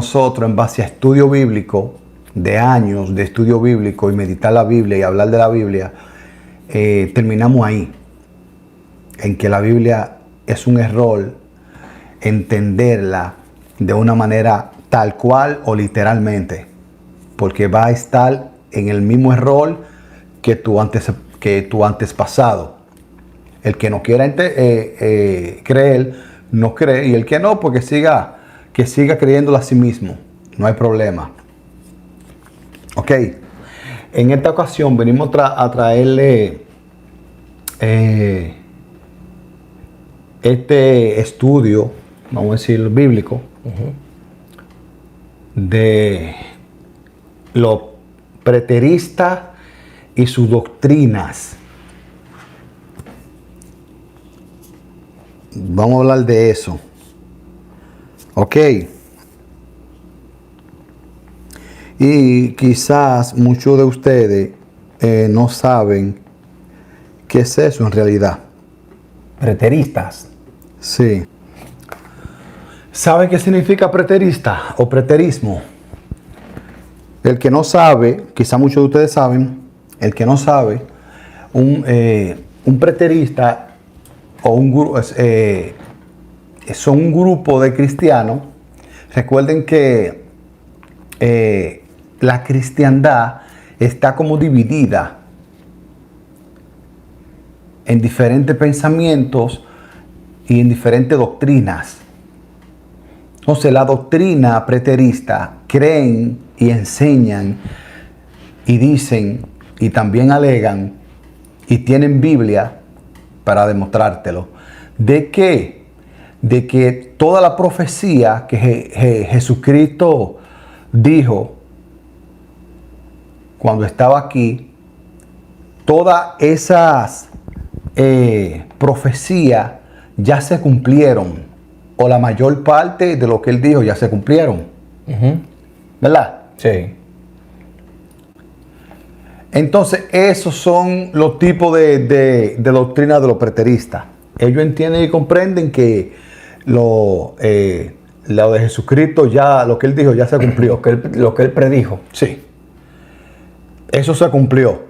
nosotros, en base a estudio bíblico, de años de estudio bíblico y meditar la Biblia y hablar de la Biblia, terminamos ahí, en que la Biblia es un error entenderla de una manera tal cual o literalmente, porque va a estar en el mismo error que tu antepasado. El que no quiera creer, no cree, y el que no, porque que siga creyéndolo a sí mismo. No hay problema. Ok. En esta ocasión venimos a traerle este estudio, vamos a decir, bíblico, de los preteristas y sus doctrinas. Vamos a hablar de eso. Ok. Y quizás muchos de ustedes no saben qué es eso en realidad. Preteristas. Sí. ¿Saben qué significa preterista o preterismo? El que no sabe, quizás muchos de ustedes saben, el que no sabe, un preterista o son un grupo de cristianos. Recuerden que la cristiandad está como dividida en diferentes pensamientos y en diferentes doctrinas. Entonces, la doctrina preterista creen y enseñan y dicen y también alegan y tienen Biblia para demostrártelo. ¿De qué? De que toda la profecía que Jesucristo dijo cuando estaba aquí, todas esas profecías ya se cumplieron, o la mayor parte de lo que él dijo ya se cumplieron. ¿Verdad? Sí. Entonces, esos son los tipos de doctrina de los preteristas. Ellos entienden y comprenden que lo de Jesucristo, ya lo que él dijo ya se cumplió. Lo que él predijo. Sí. Eso se cumplió.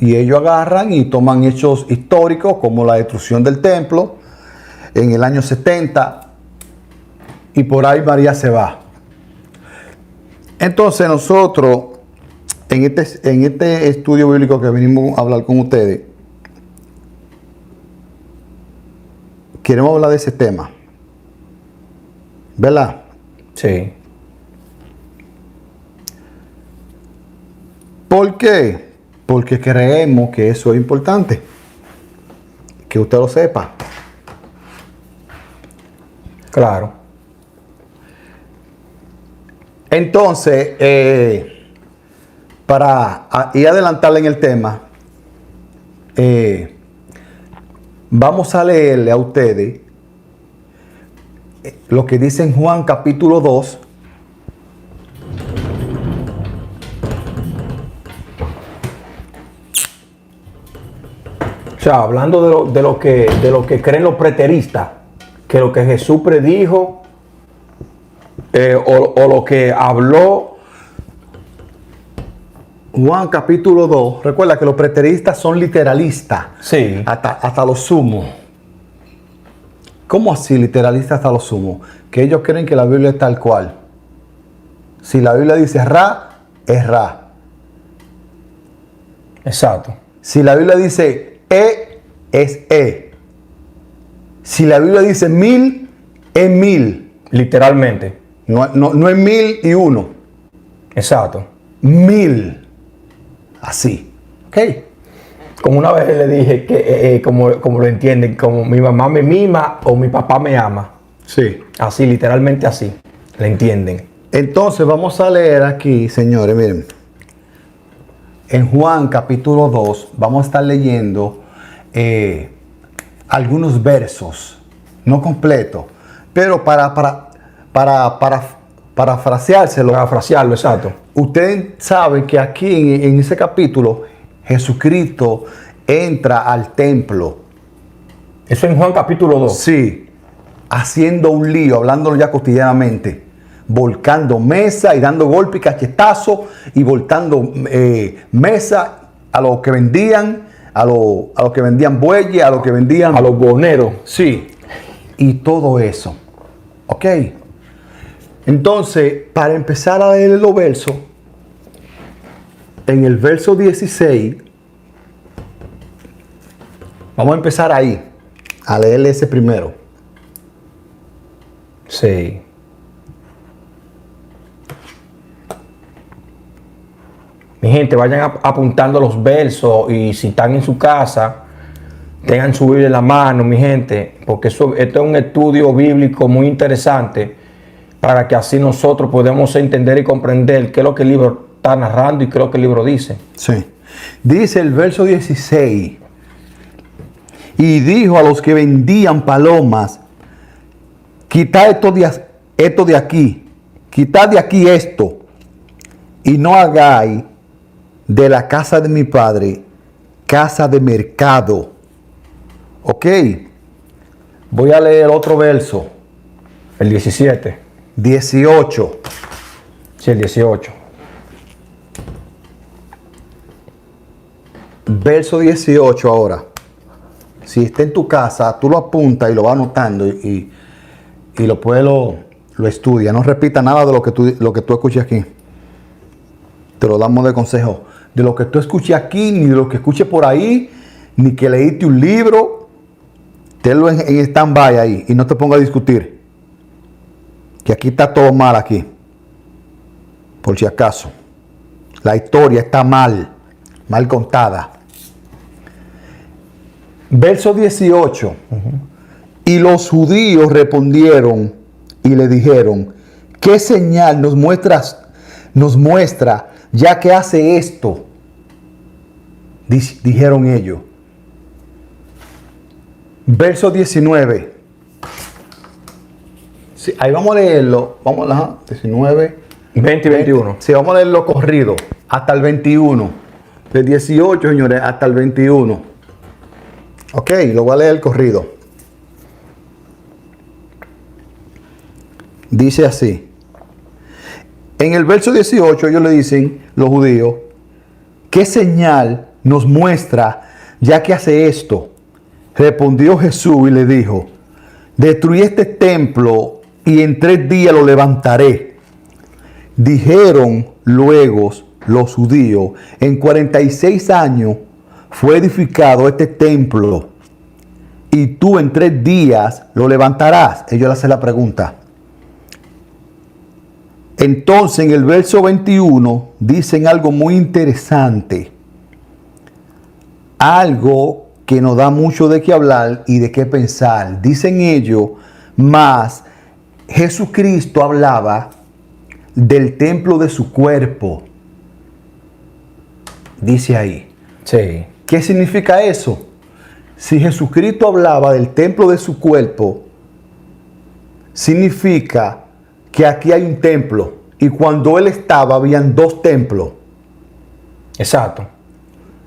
Y ellos agarran y toman hechos históricos como la destrucción del templo en el año 70, y por ahí María se va. Entonces nosotros, en este estudio bíblico que venimos a hablar con ustedes, queremos hablar de ese tema. ¿Verdad? Sí. ¿Por qué? Porque creemos que eso es importante. Que usted lo sepa. Claro. Entonces, para ir adelantarle en el tema, vamos a leerle a ustedes lo que dice en Juan capítulo 2. O sea, hablando de lo que creen los preteristas, que lo que Jesús predijo o lo que habló. Juan capítulo 2. Recuerda que los preteristas son literalistas. Sí. Hasta lo sumo. ¿Cómo así literalistas hasta lo sumo? Que ellos creen que la Biblia es tal cual. Si la Biblia dice ra, es ra. Exacto. Si la Biblia dice es e. Si la Biblia dice 1000, es 1000. Literalmente. No es 1001. Exacto. 1000. Así. ¿Ok? Como una vez le dije que, como lo entienden, como mi mamá me mima o mi papá me ama. Sí. Así, literalmente así. Le entienden. Entonces vamos a leer aquí, señores, miren. En Juan capítulo 2 vamos a estar leyendo algunos versos, no completos, pero para parafraseárselo. Parafrasearlo, exacto. Usted sabe que aquí en ese capítulo Jesucristo entra al templo. Eso en Juan capítulo 2. Sí. haciendo un lío, hablándolo ya cotidianamente, volcando mesa y dando golpe y cachetazo y voltando mesa a los que vendían, a los que vendían bueyes, a los que vendían... A los boneros. Sí, y todo eso. ¿Ok? Entonces, para empezar a leer los versos, en el verso 16, vamos a empezar ahí, a leerle ese primero. Sí. Mi gente, vayan apuntando los versos y si están en su casa, tengan su Biblia en la mano, mi gente, porque esto es un estudio bíblico muy interesante para que así nosotros podamos entender y comprender qué es lo que el libro está narrando y qué es lo que el libro dice. Sí. Dice el verso 16, y dijo a los que vendían palomas, quitad esto de aquí, quitad de aquí esto, y no hagáis de la casa de mi padre casa de mercado. Ok, voy a leer otro verso. El 17. 18. Sí, el 18. Verso 18 ahora. Si está en tu casa, tú lo apuntas y lo vas anotando y lo puedes lo estudia. No repita nada de lo que tú escuches aquí. Te lo damos de consejo. De lo que tú escuches aquí, ni de lo que escuches por ahí, ni que leíste un libro, tenlo en stand-by ahí y no te pongas a discutir. Que aquí está todo mal aquí. Por si acaso. La historia está mal contada. Verso 18. Y los judíos respondieron y le dijeron, ¿qué señal nos muestra ya que hace esto? Dijeron ellos. Verso 19. Sí, ahí vamos a leerlo. Vamos a 19. 20 y 21. Sí, vamos a leerlo corrido. Hasta el 21. Del 18, señores, hasta el 21. Ok, lo voy a leer corrido. Dice así. En el verso 18 ellos le dicen, los judíos, ¿qué señal nos muestra ya que hace esto? Respondió Jesús y le dijo, destruí este templo y en 3 días lo levantaré. Dijeron luego los judíos, en 46 años fue edificado este templo y tú en 3 días lo levantarás. Ellos le hacen la pregunta. Entonces en el verso 21 dicen algo muy interesante. Algo que nos da mucho de qué hablar y de qué pensar. Dicen ellos, mas Jesucristo hablaba del templo de su cuerpo. Dice ahí. Sí. ¿Qué significa eso? Si Jesucristo hablaba del templo de su cuerpo, significa que aquí hay un templo. Y cuando él estaba, habían 2 templos. Exacto.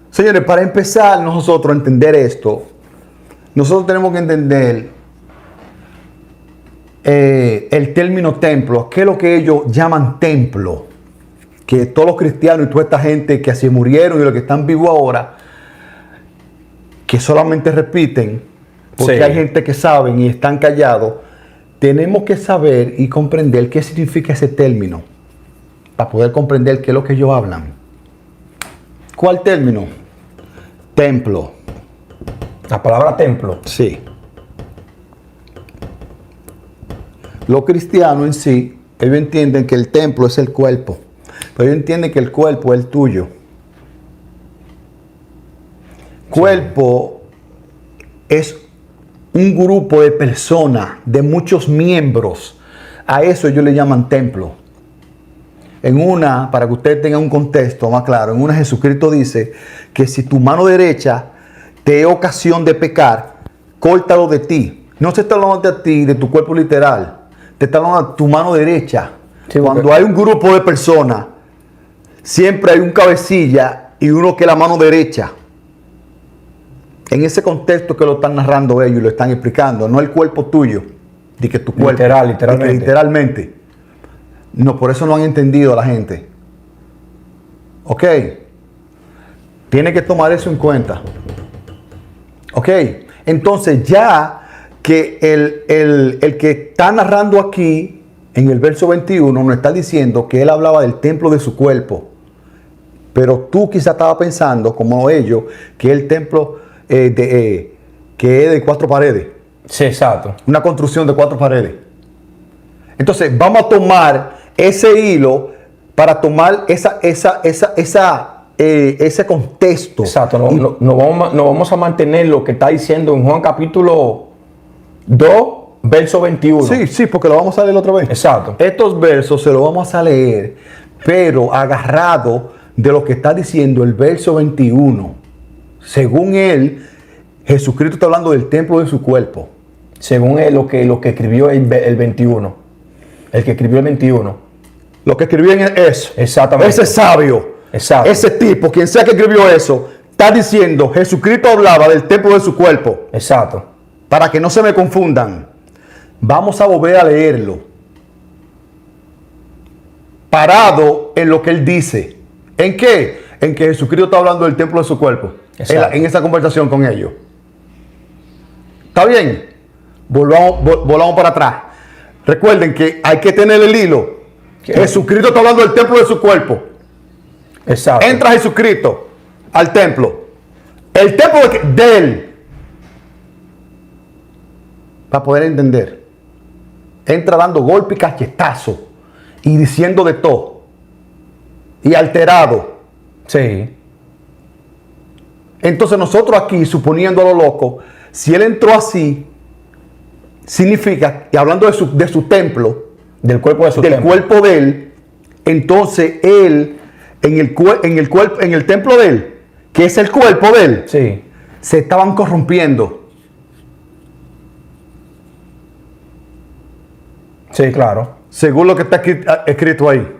Señores, para empezar nosotros a entender esto, nosotros tenemos que entender el término templo. ¿Qué es lo que ellos llaman templo? Que todos los cristianos y toda esta gente que así murieron y los que están vivos ahora, que solamente repiten, porque Sí. hay gente que saben y están callados, tenemos que saber y comprender qué significa ese término, para poder comprender qué es lo que ellos hablan. ¿Cuál término? Templo. La palabra templo. Sí. Los cristianos en sí, ellos entienden que el templo es el cuerpo, pero ellos entienden que el cuerpo es el tuyo. Cuerpo es un grupo de personas, de muchos miembros. A eso ellos le llaman templo. En una, para que ustedes tengan un contexto más claro, en una Jesucristo dice que si tu mano derecha te es ocasión de pecar, córtalo de ti. No se está hablando de ti, de tu cuerpo literal. Te está hablando de tu mano derecha. Sí, cuando hay un grupo de personas, siempre hay un cabecilla y uno que es la mano derecha. En ese contexto que lo están narrando ellos y lo están explicando, no el cuerpo tuyo. de que tu cuerpo. Literalmente. De que literalmente. No, por eso no han entendido a la gente. Ok. Tiene que tomar eso en cuenta. Ok. Entonces ya que el que está narrando aquí en el verso 21 nos está diciendo que él hablaba del templo de su cuerpo. Pero tú quizás estabas pensando, como ellos, que el templo que es de 4 paredes. Sí, exacto. Una construcción de 4 paredes. Entonces vamos a tomar ese hilo para tomar ese contexto. Exacto. No vamos a mantener lo que está diciendo en Juan capítulo 2, verso 21. Sí, porque lo vamos a leer otra vez. Exacto. Estos versos se los vamos a leer, pero agarrado de lo que está diciendo el verso 21. Según él, Jesucristo está hablando del templo de su cuerpo. Según él, lo que escribió el 21. El que escribió el 21. Lo que escribió en eso. Exactamente. Ese sabio. Exacto. Ese tipo, quien sea que escribió eso, está diciendo, Jesucristo hablaba del templo de su cuerpo. Exacto. Para que no se me confundan. Vamos a volver a leerlo. Parado en lo que él dice. ¿En qué? En que Jesucristo está hablando del templo de su cuerpo. En esa conversación con ellos. ¿Está bien? Volvamos para atrás. Recuerden que hay que tener el hilo. Jesucristo está hablando del templo de su cuerpo. Exacto. Entra Jesucristo al templo. El templo de él. Para poder entender. Entra dando golpe y cachetazo. Y diciendo de todo. Y alterado. Sí. Entonces nosotros aquí, suponiendo a lo loco, si él entró así, significa, y hablando de su templo, del cuerpo de su del templo. cuerpo de él, entonces él, en el templo de él, que es el cuerpo de él, Sí. se estaban corrompiendo. Sí, claro. Según lo que está escrito ahí.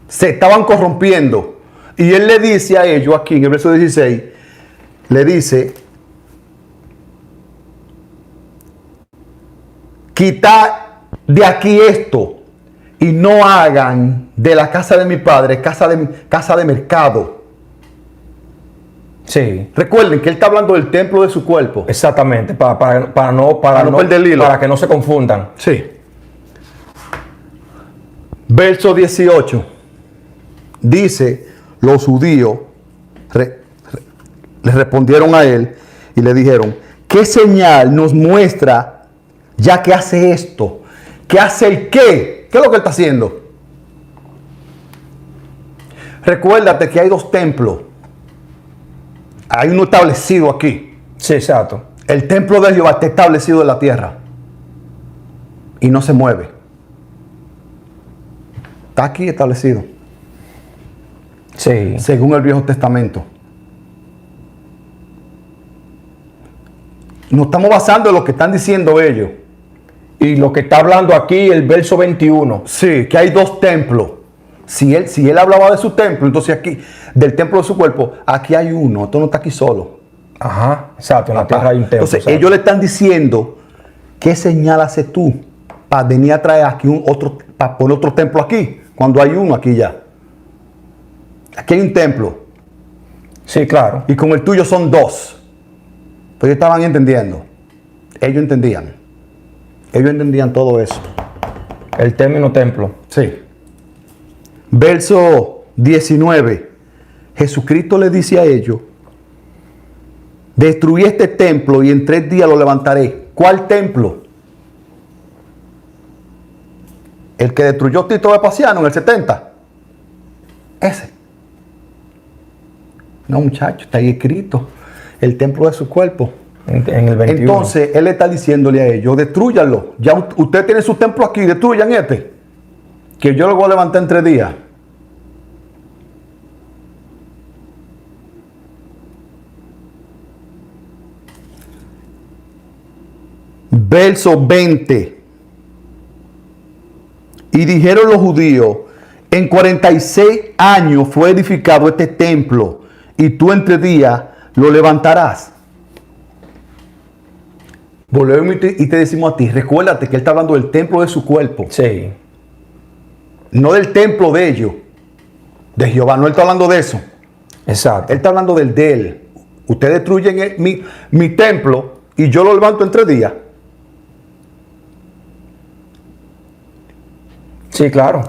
Se estaban corrompiendo. Y él le dice a ellos aquí en el verso 16, le dice, quitad de aquí esto y no hagan de la casa de mi padre casa de mercado. Sí. Recuerden que él está hablando del templo de su cuerpo. Exactamente. Para no perder el hilo. Para que no se confundan. Sí. Verso 18. Dice, los judíos le respondieron a él y le dijeron, ¿qué señal nos muestra ya que hace esto? ¿Qué hace el qué? ¿Qué es lo que él está haciendo? Recuérdate que hay 2 templos. Hay uno establecido aquí. Sí, exacto. El templo de Jehová está establecido en la tierra. Y no se mueve. Está aquí establecido. Sí. Según el Viejo Testamento. Nos estamos basando en lo que están diciendo ellos. Y lo que está hablando aquí, el verso 21. Sí, que hay 2 templos. Si él hablaba de su templo, entonces aquí, del templo de su cuerpo, aquí hay uno. Esto no está aquí solo. Ajá, exacto. En la tierra hay un templo. Entonces, exacto. ellos le están diciendo, ¿qué señal haces tú para venir a traer aquí para poner otro templo aquí? Cuando hay uno aquí ya. Aquí hay un templo. Sí, claro. Y con el tuyo son 2. Pues ellos estaban entendiendo. Ellos entendían. Ellos entendían todo eso. El término templo. Sí. Verso 19. Jesucristo le dice a ellos, destruí este templo y en 3 días lo levantaré. ¿Cuál templo? El que destruyó Tito Vespasiano en el 70. Ese. No, muchacho, está ahí escrito. El templo de su cuerpo. En el 21. Entonces, él está diciéndole a ellos, destrúyanlo. Ya usted tiene su templo aquí, destruyan este. Que yo lo voy a levantar en 3 días. Verso 20. Y dijeron los judíos, en 46 años fue edificado este templo, y tú en 3 días lo levantarás. Volvemos y te decimos a ti, recuérdate que Él está hablando del templo de su cuerpo, Sí. no del templo de ellos, de Jehová. No Él está hablando de eso. Exacto. Él está hablando del de Él. Ustedes destruyen mi templo y yo lo levanto en 3 días. Sí, claro.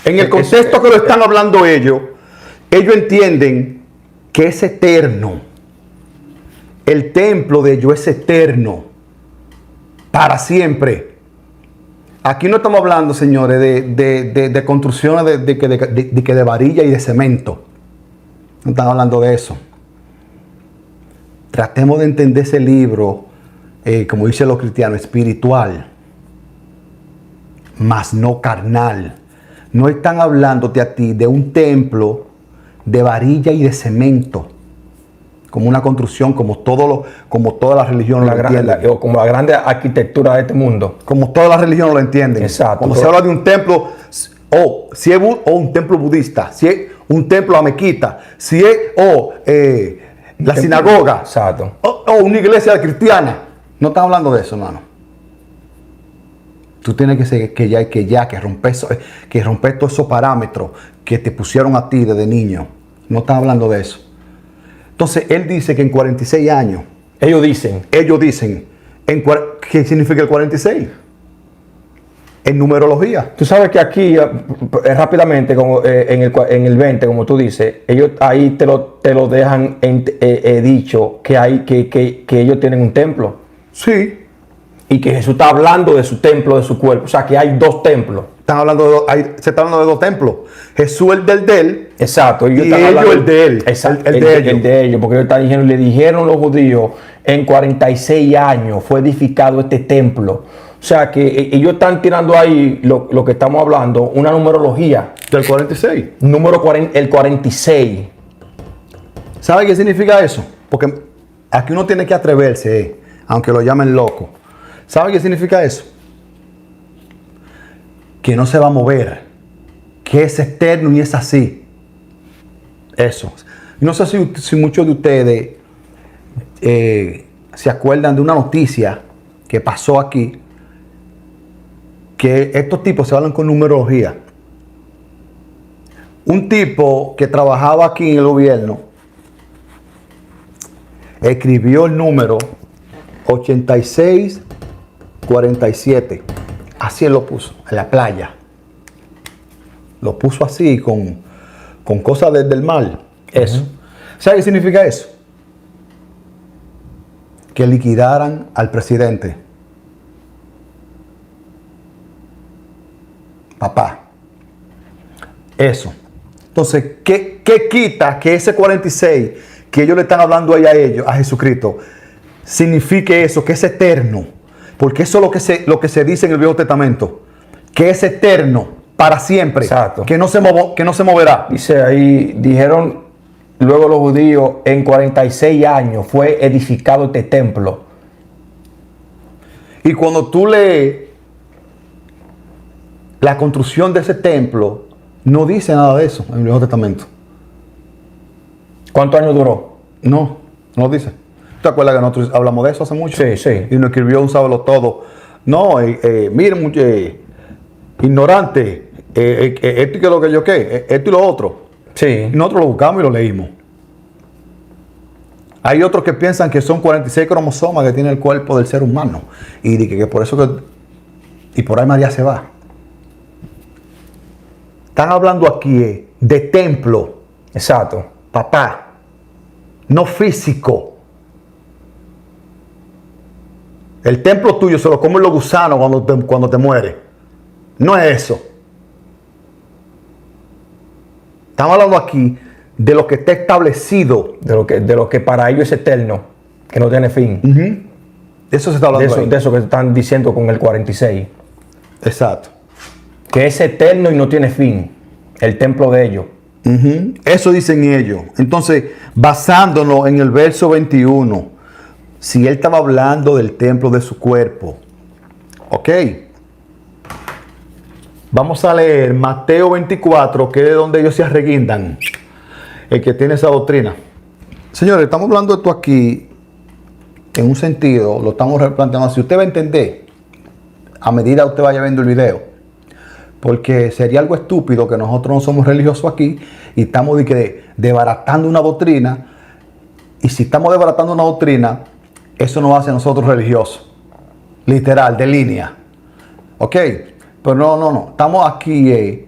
En el contexto que lo están hablando ellos entienden que es eterno. El templo de ellos es eterno. Para siempre. Aquí no estamos hablando, señores, de construcciones de varilla y de cemento. No estamos hablando de eso. Tratemos de entender ese libro, como dicen los cristianos, espiritual, mas no carnal. No están hablándote a ti de un templo de varilla y de cemento, como una construcción, como todas las religiones lo entienden. Como la grande arquitectura de este mundo. Como todas las religiones lo entienden. Exacto. Cuando se habla de un templo, si es un templo budista, si es un templo amequita, si es la sinagoga, Exacto. o una iglesia cristiana. No están hablando de eso, hermano. Tú tienes que romper todos esos parámetros que te pusieron a ti desde niño. No están hablando de eso. Entonces, él dice que en 46 años. Ellos dicen. ¿Qué significa el 46? En numerología. Tú sabes que aquí, rápidamente, como en el 20, como tú dices, ellos ahí te lo dejan dicho que ellos tienen un templo. Sí. Y que Jesús está hablando de su templo, de su cuerpo. O sea, que hay 2 templos. Se está hablando de 2 templos. Jesús el del de él. Exacto. Y ellos el de él. Exacto. El de ellos. El de ellos. Porque ellos le dijeron los judíos, en 46 años fue edificado este templo. O sea, que ellos están tirando ahí lo que estamos hablando, una numerología. Del 46. El 46. ¿Sabe qué significa eso? Porque aquí uno tiene que atreverse, aunque lo llamen loco. ¿Sabe qué significa eso? Que no se va a mover, que es eterno y es así. Eso. No sé si muchos de ustedes se acuerdan de una noticia que pasó aquí, que estos tipos se hablan con numerología. Un tipo que trabajaba aquí en el gobierno escribió el número 8647. Así él lo puso, en la playa. Lo puso así, con cosas del mal. Eso. ¿Sabe qué significa eso? Que liquidaran al presidente. Papá. Eso. Entonces, ¿qué quita que ese 46 que ellos le están hablando ahí a ellos, a Jesucristo, signifique eso, que es eterno? Porque eso es lo que se dice en el Viejo Testamento, que es eterno para siempre. Exacto. Que no se moverá. Dice ahí, dijeron luego los judíos, en 46 años fue edificado este templo. Y cuando tú lees la construcción de ese templo, no dice nada de eso en el Viejo Testamento. ¿Cuántos años duró? No dice. ¿Te acuerdas que nosotros hablamos de eso hace mucho? Sí, sí. Y nos escribió un sábado todo. No, miren, ignorante, esto y que lo que yo qué, esto y lo otro. Sí. Y nosotros lo buscamos y lo leímos. Hay otros que piensan que son 46 cromosomas que tiene el cuerpo del ser humano. Y que por eso y por ahí María se va. Están hablando aquí de templo. Exacto. Papá. No físico. El templo tuyo se lo comen los gusanos cuando te mueres. No es eso. Estamos hablando aquí de lo que está establecido. De lo que para ellos es eterno, que no tiene fin. De eso se está hablando ahí. De eso que están diciendo con el 46. Exacto. Que es eterno y no tiene fin. El templo de ellos. Eso dicen ellos. Entonces, basándonos en el verso 21, si él estaba hablando del templo de su cuerpo. Ok. Vamos a leer Mateo 24, que es de donde ellos se arreguindan. El que tiene esa doctrina. Señores, estamos hablando de esto aquí en un sentido, lo estamos replanteando. Si usted va a entender, a medida que usted vaya viendo el video, porque sería algo estúpido que nosotros no somos religiosos aquí y estamos desbaratando una doctrina. Y si estamos desbaratando una doctrina, eso nos hace a nosotros religiosos. Literal, de línea. ¿Ok? Pero no. Estamos aquí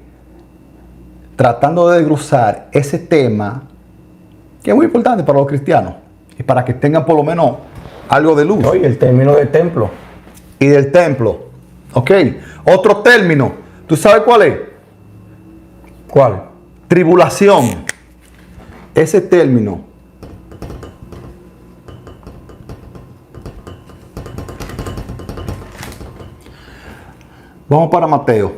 tratando de desglosar ese tema que es muy importante para los cristianos y para que tengan por lo menos algo de luz. Oye, el término de templo. Y del templo. ¿Ok? Otro término. ¿Tú sabes cuál es? ¿Cuál? Tribulación. Ese término. Vamos para Mateo.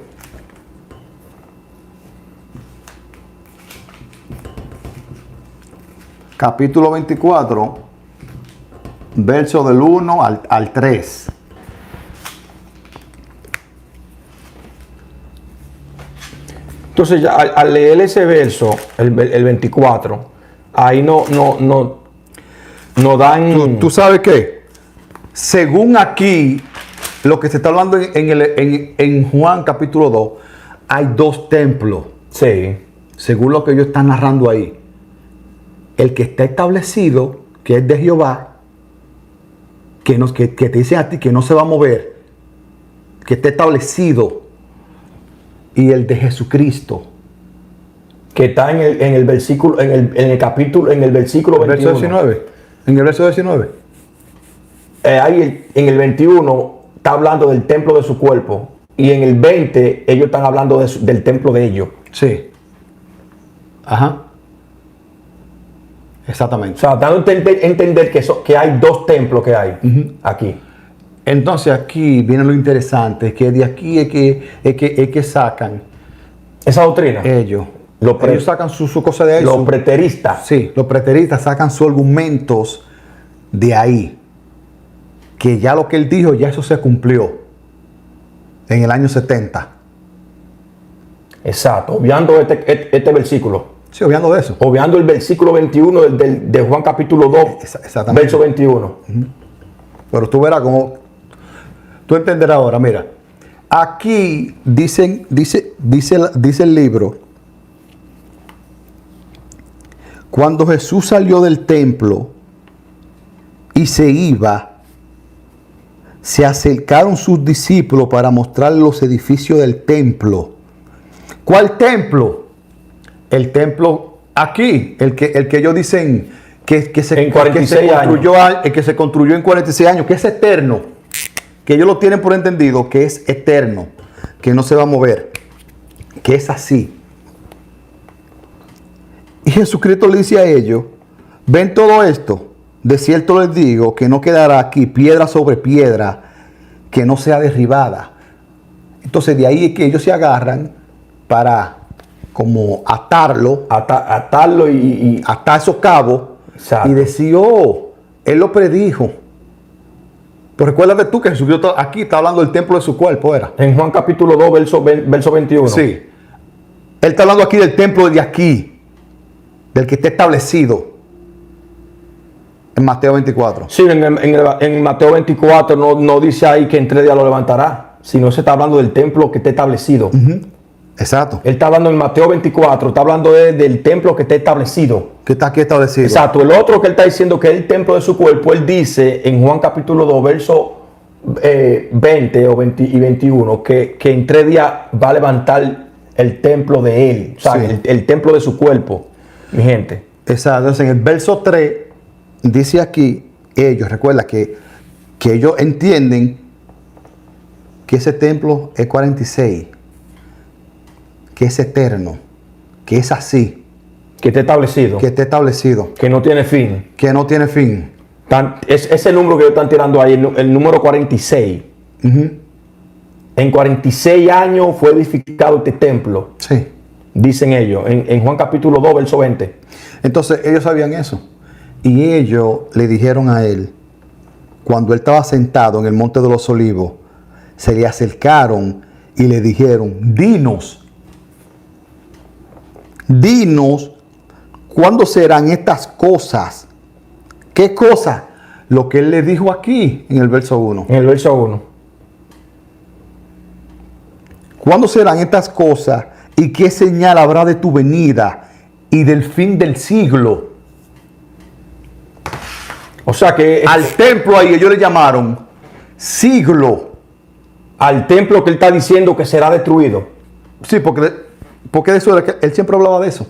Capítulo 24, verso del 1 al 3. Entonces, ya, al leer ese verso, el 24, ahí no dan... ¿Tú sabes qué? Según aquí, lo que se está hablando en Juan capítulo 2, hay dos templos. Sí. Según lo que ellos están narrando ahí. El que está establecido, que es de Jehová, que te dice a ti que no se va a mover, que está establecido, y el de Jesucristo. Que está en el versículo, en el capítulo, en el versículo 21. Verso 19. En el verso 19. Ahí en el 21 está hablando del templo de su cuerpo. Y en el 20 ellos están hablando del templo de ellos. Sí. Ajá. Exactamente. O sea, dando a entender que hay dos templos que hay aquí. Entonces aquí viene lo interesante, que de aquí es que sacan Esa doctrina. ellos. Ellos sacan su cosa de ahí. Los preteristas. Sí, los preteristas sacan sus argumentos de ahí. Que ya lo que él dijo, ya eso se cumplió en el año 70. Exacto. Obviando este versículo. Sí, obviando de eso. Obviando el versículo 21 de Juan capítulo 2, Exactamente. verso 21. Pero tú verás cómo, tú entenderás ahora, mira. Aquí dice el libro, cuando Jesús salió del templo y se iba, se acercaron sus discípulos para mostrarle los edificios del templo. ¿Cuál templo? El templo aquí, el que ellos dicen que se construyó en 46 años, que es eterno, que ellos lo tienen por entendido, que es eterno, que no se va a mover, que es así. Y Jesucristo le dice a ellos, ven todo esto, de cierto les digo que no quedará aquí piedra sobre piedra que no sea derribada. Entonces de ahí es que ellos se agarran para como atarlo y atar esos cabos. Exacto. Y decir, oh, él lo predijo. Pero recuérdate tú que Jesucristo aquí está hablando del templo de su cuerpo, ¿era? En Juan capítulo 2, verso 21. Sí. Él está hablando aquí del templo de aquí, del que está establecido. En Mateo 24. Sí, en Mateo 24 no dice ahí que en 3 días lo levantará, sino se está hablando del templo que está establecido. Exacto. Él está hablando en Mateo 24, está hablando del templo que está establecido. Que está aquí establecido. Exacto. El otro que él está diciendo que es el templo de su cuerpo, él dice en Juan capítulo 2, verso 20 y 21, que en 3 días va a levantar el templo de él, o sea, sí, el templo de su cuerpo, mi gente. Exacto. Entonces en el verso 3 dice aquí, recuerda que ellos entienden que ese templo es 46, que es eterno, que es así. Que esté establecido. Que esté establecido. Que no tiene fin. Que no tiene fin. Es el número que ellos están tirando ahí, el número 46. En 46 años fue edificado este templo. Sí. Dicen ellos, en Juan capítulo 2, verso 20. Entonces ellos sabían eso. Y ellos le dijeron a él, cuando él estaba sentado en el monte de los olivos, se le acercaron y le dijeron, dinos, ¿cuándo serán estas cosas? ¿Qué cosas? lo que él le dijo aquí en el verso 1. En el verso 1. ¿Cuándo serán estas cosas y qué señal habrá de tu venida y del fin del siglo? O sea que Al templo ahí ellos le llamaron siglo. al templo que él está diciendo que será destruido. Sí, porque de eso era que él siempre hablaba de eso.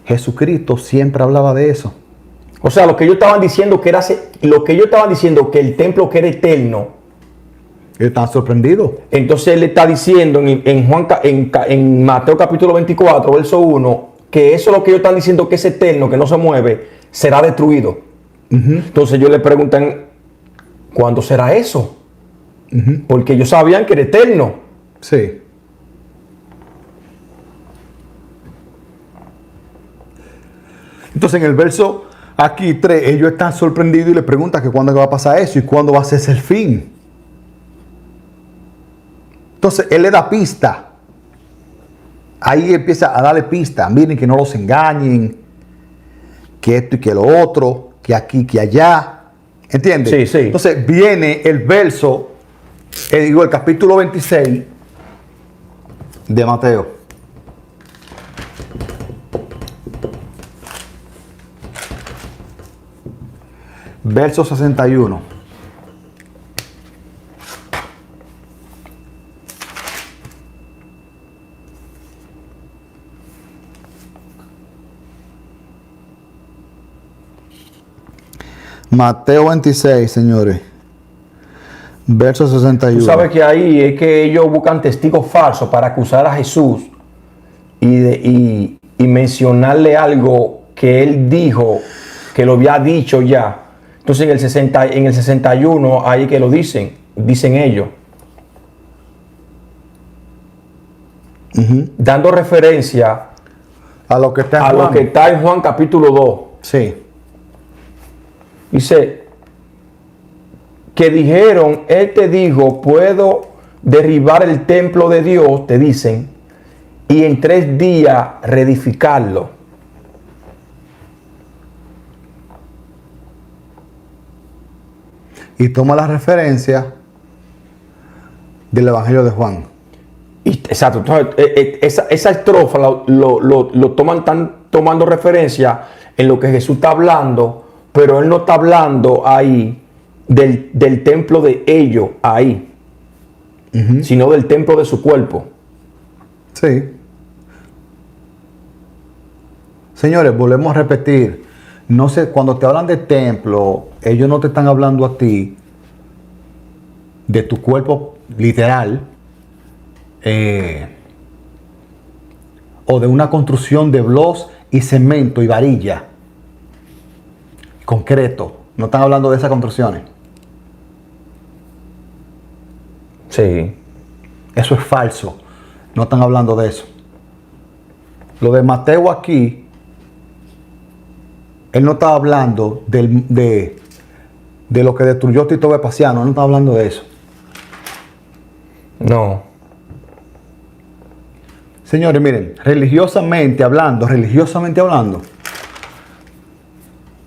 Jesucristo siempre hablaba de eso. O sea, lo que ellos estaban diciendo que el templo que era eterno. Ellos estaban sorprendidos. Entonces él le está diciendo en Mateo capítulo 24, verso 1, que eso es lo que ellos están diciendo que es eterno, que no se mueve, será destruido. Entonces ellos le preguntan, ¿cuándo será eso? Porque ellos sabían que era eterno. Sí. Entonces en el verso aquí 3, ellos están sorprendidos y le preguntan que cuándo va a pasar eso y cuándo va a ser el fin. Entonces él le da pista. Ahí empieza a darle pista. Miren que no los engañen, que esto y que lo otro, que aquí, que allá. ¿Entiendes? Sí, sí. Entonces viene el verso, el capítulo 26 de Mateo. Verso 61. Mateo 26, señores. Verso 61. Tú sabes que ahí es que ellos buscan testigos falsos para acusar a Jesús y mencionarle algo que él dijo, que lo había dicho ya. Entonces en el 61 ahí que lo dicen ellos. Dando referencia a lo que está en lo Juan. que está en Juan capítulo 2. Sí. Dice que dijeron, él te dijo, puedo derribar el templo de Dios, te dicen, y en 3 días reedificarlo. Y toma la referencia del Evangelio de Juan. Exacto. Entonces, esa estrofa están tomando referencia en lo que Jesús está hablando, pero él no está hablando ahí del templo de ellos ahí, sino del templo de su cuerpo. Sí. Señores, volvemos a repetir. No sé, cuando te hablan de templo, ellos no te están hablando a ti de tu cuerpo literal o de una construcción de bloques y cemento y varilla. Concreto. No están hablando de esas construcciones. Sí. Eso es falso. No están hablando de eso. Lo de Mateo aquí, él no está hablando de lo que destruyó Tito Vespasiano. No está hablando de eso. No. Señores, miren, religiosamente hablando,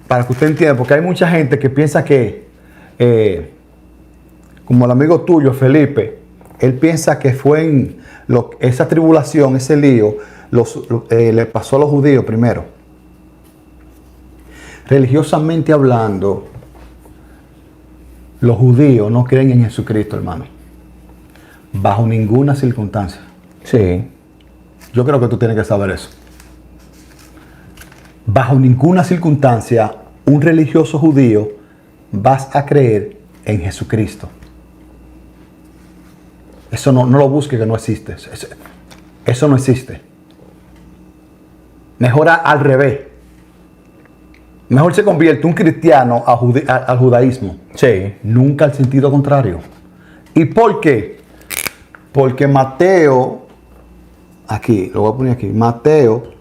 para que usted entienda, porque hay mucha gente que piensa que, como el amigo tuyo, Felipe, él piensa que fue en esa tribulación, ese lío, le pasó a los judíos primero. Religiosamente hablando, los judíos no creen en Jesucristo, hermano. Bajo ninguna circunstancia. Sí. Yo creo que tú tienes que saber eso. Bajo ninguna circunstancia, un religioso judío vas a creer en Jesucristo. Eso no lo busque, que no existe. Eso no existe. Mejor al revés. Mejor se convierte un cristiano al judaísmo. Sí. Nunca al sentido contrario. ¿Y por qué? Porque Mateo, aquí, lo voy a poner aquí, Mateo,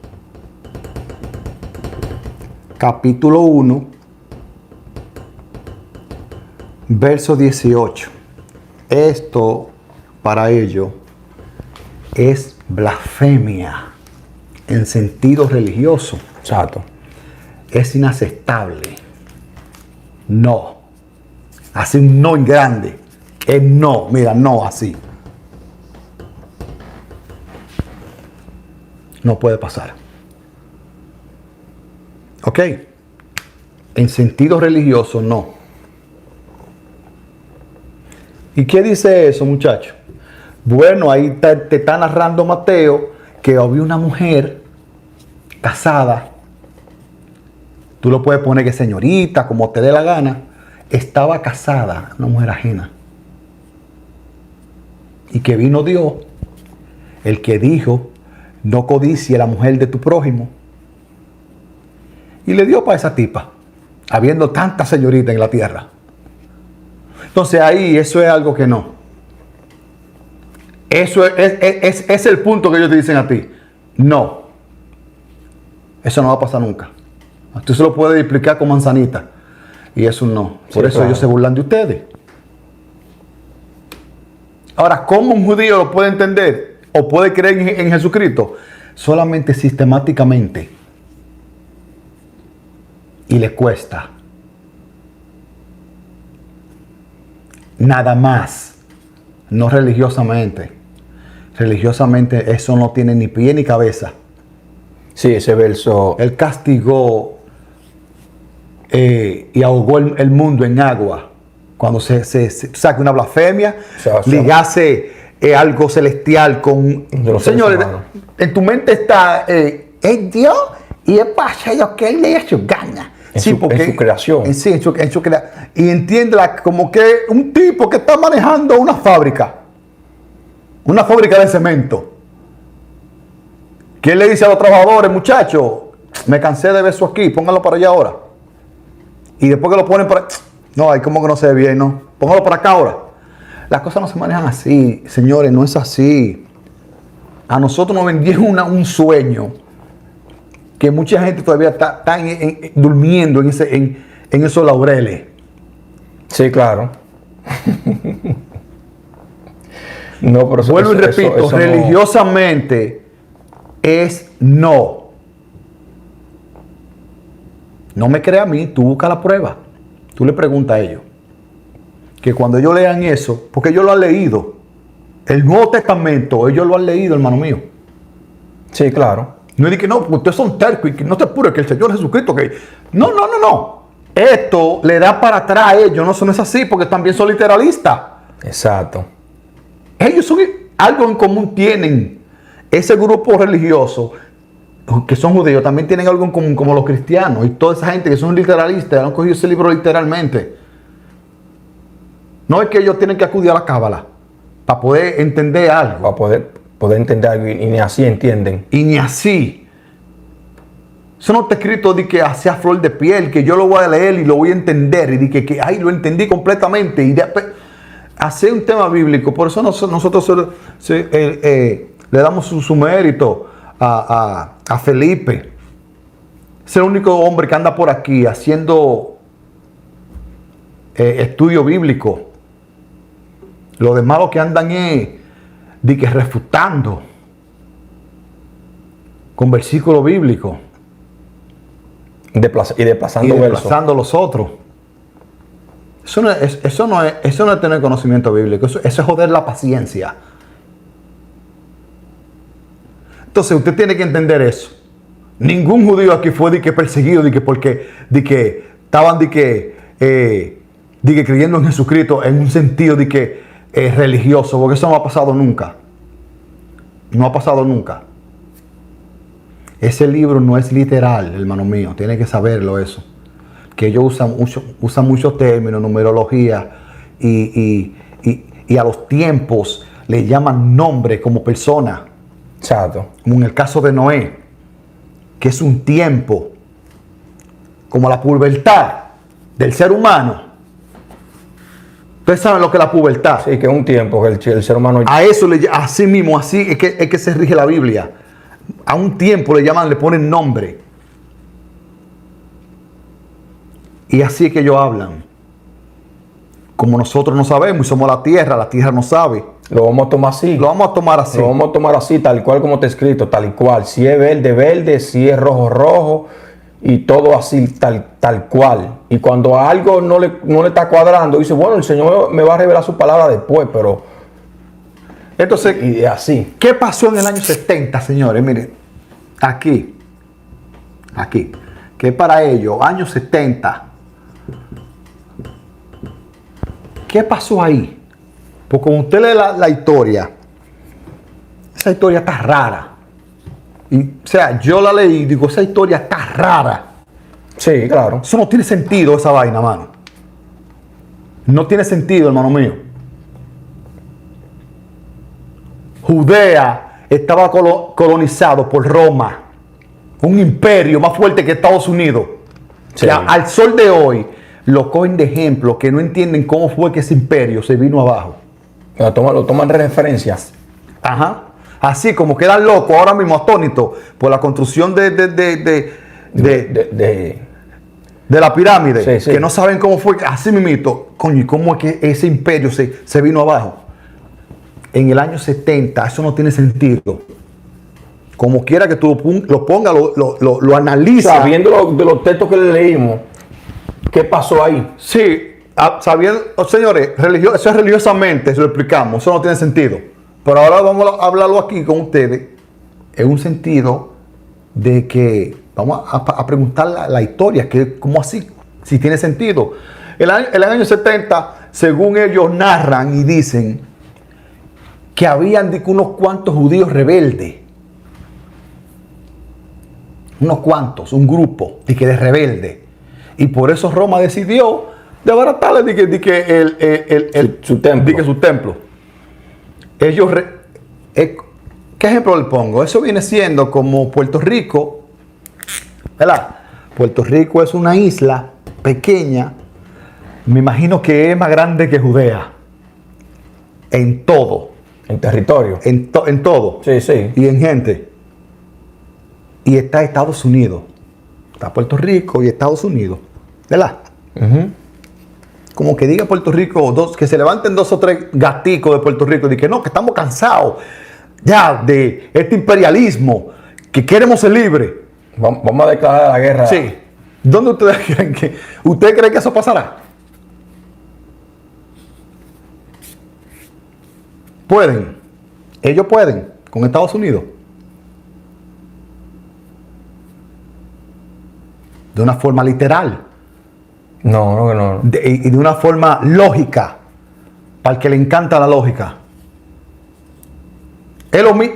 capítulo 1, verso 18. Esto, para ellos, es blasfemia en sentido religioso. Exacto. Es inaceptable. No. Así un no en grande. Es no. Mira, no así. No puede pasar. ¿Ok? En sentido religioso, no. ¿Y qué dice eso, muchachos? Bueno, ahí te está narrando Mateo que había una mujer casada. Tú lo puedes poner que señorita, como te dé la gana. Estaba casada, una mujer ajena. Y que vino Dios, el que dijo, no codicie a la mujer de tu prójimo. Y le dio para esa tipa, habiendo tantas señoritas en la tierra. Entonces ahí eso es algo que no. Eso es el punto que ellos te dicen a ti. No. Eso no va a pasar nunca. Tú se lo puedes explicar con manzanita. Y eso no. Por eso ellos se burlan de ustedes. Ahora, ¿cómo un judío lo puede entender o puede creer en Jesucristo? Solamente sistemáticamente. Y le cuesta. Nada más. No religiosamente. Religiosamente eso no tiene ni pie ni cabeza. Sí, ese verso. Él castigó y ahogó el mundo en agua. Cuando se saca una blasfemia, ligase algo celestial con... Señores, en tu mente está es Dios y es para lo que él le da su gana. En su creación. Sí, en su creación. Y entiéndela como que un tipo que está manejando una fábrica de cemento. ¿Quién le dice a los trabajadores, muchachos, me cansé de ver eso aquí, pónganlo para allá ahora? Y después que lo ponen para... No, ahí como que no se ve bien, ¿no? Póngalo para acá ahora. Las cosas no se manejan así, señores, no es así. A nosotros nos vendieron un sueño que mucha gente todavía está durmiendo en esos laureles. Sí, claro. No, pero vuelvo y repito, eso religiosamente es no. No me crea a mí, tú busca la prueba. Tú le preguntas a ellos. Que cuando ellos lean eso, porque ellos lo han leído, el Nuevo Testamento, ellos lo han leído, hermano mío. Sí, claro. No es que no, porque ustedes son tercos y que no te apures, que el Señor Jesucristo, que... No. Esto le da para atrás a ellos, no es así, porque también son literalistas. Exacto. Ellos son algo en común tienen. Ese grupo religioso, que son judíos, también tienen algo en común, como los cristianos y toda esa gente que son literalistas, han cogido ese libro literalmente. No es que ellos tienen que acudir a la cábala para poder entender algo. Para poder entender algo y ni así entienden. Y ni así. Eso no está escrito de que hacia flor de piel, que yo lo voy a leer y lo voy a entender. Y de que ay, lo entendí completamente. Y después, hacer un tema bíblico. Por eso nosotros le damos su mérito a Felipe. Es el único hombre que anda por aquí haciendo estudio bíblico. Los demás lo que andan es de que refutando con versículos bíblicos. Y desplazando los otros. Eso no es tener conocimiento bíblico. Eso es joder la paciencia. Entonces usted tiene que entender eso. Ningún judío aquí fue perseguido porque estaban creyendo en Jesucristo en un sentido religioso, porque eso no ha pasado nunca. No ha pasado nunca. Ese libro no es literal, hermano mío. Tiene que saberlo eso. Que ellos usan muchos términos, numerología y a los tiempos le llaman nombre como persona. Exacto. Como en el caso de Noé, que es un tiempo, como la pubertad del ser humano. Ustedes saben lo que es la pubertad. Sí, que es un tiempo que el ser humano... A eso, así mismo, así es que se rige la Biblia. A un tiempo le ponen nombre. Y así es que ellos hablan. Como nosotros no sabemos y somos la tierra no sabe. Lo vamos a tomar así. Lo vamos a tomar así. Lo vamos a tomar así, tal cual como está escrito, tal y cual. Si es verde, verde, si es rojo, rojo, y todo así, tal cual. Y cuando a algo no le está cuadrando, dice, bueno, el Señor me va a revelar su palabra después, pero... Entonces, Y así. ¿qué pasó en el año 70, señores? Miren, aquí, que para ellos, años 70, ¿qué pasó ahí? Porque cuando usted lee la historia, esa historia está rara. Y, o sea, yo la leí y digo, esa historia está rara. Sí, claro. Eso no tiene sentido, esa vaina, mano. No tiene sentido, hermano mío. Judea estaba colonizado por Roma, un imperio más fuerte que Estados Unidos. Sí. Que al sol de hoy lo cogen de ejemplo, que no entienden cómo fue que ese imperio se vino abajo. Lo toman de referencia. Ajá. Así como quedan locos ahora mismo, atónitos por la construcción de la pirámide, Sí, sí. que no saben cómo fue, así mismito, coño, y cómo es que ese imperio se vino abajo. En el año 70, eso no tiene sentido. Como quiera que tú lo pongas, lo analices. Sabiendo de los textos que le leímos, ¿qué pasó ahí? Sí, sabiendo, señores, eso es religiosamente, eso lo explicamos, eso no tiene sentido. Pero ahora vamos a hablarlo aquí con ustedes en un sentido de que vamos a preguntar la historia, que cómo así, si tiene sentido. El año 70, según ellos narran y dicen que habían unos cuantos judíos rebeldes. Unos cuantos, un grupo de rebeldes. Y por eso Roma decidió desbaratarle Su templo. su templo. Ellos, ¿qué ejemplo le pongo? Eso viene siendo como Puerto Rico, ¿verdad? Puerto Rico es una isla pequeña, me imagino que es más grande que Judea, en todo. En territorio. En todo. Sí, sí. Y en gente. Y está Estados Unidos. Está Puerto Rico y Estados Unidos. ¿Verdad? Uh-huh. Como que diga Puerto Rico, que se levanten 2 o 3 gaticos de Puerto Rico y que no, que estamos cansados ya de este imperialismo, que queremos ser libres. Vamos a declarar la guerra. Sí. ¿Dónde ustedes creen que? ¿Ustedes creen que eso pasará? Pueden. Ellos pueden con Estados Unidos. De una forma literal. No. Y de una forma lógica. Para el que le encanta la lógica.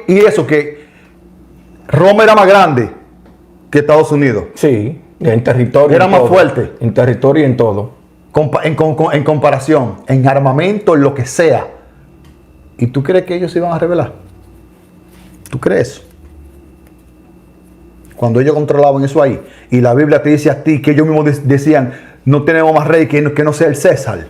Y eso que Roma era más grande que Estados Unidos. Sí, en territorio. Era en más todo. fuerte. En territorio y en todo. En comparación, en armamento, en lo que sea. ¿Y tú crees que ellos se iban a rebelar? ¿Tú crees? Cuando ellos controlaban eso ahí. Y la Biblia te dice a ti que ellos mismos decían, no tenemos más rey que no sea el César.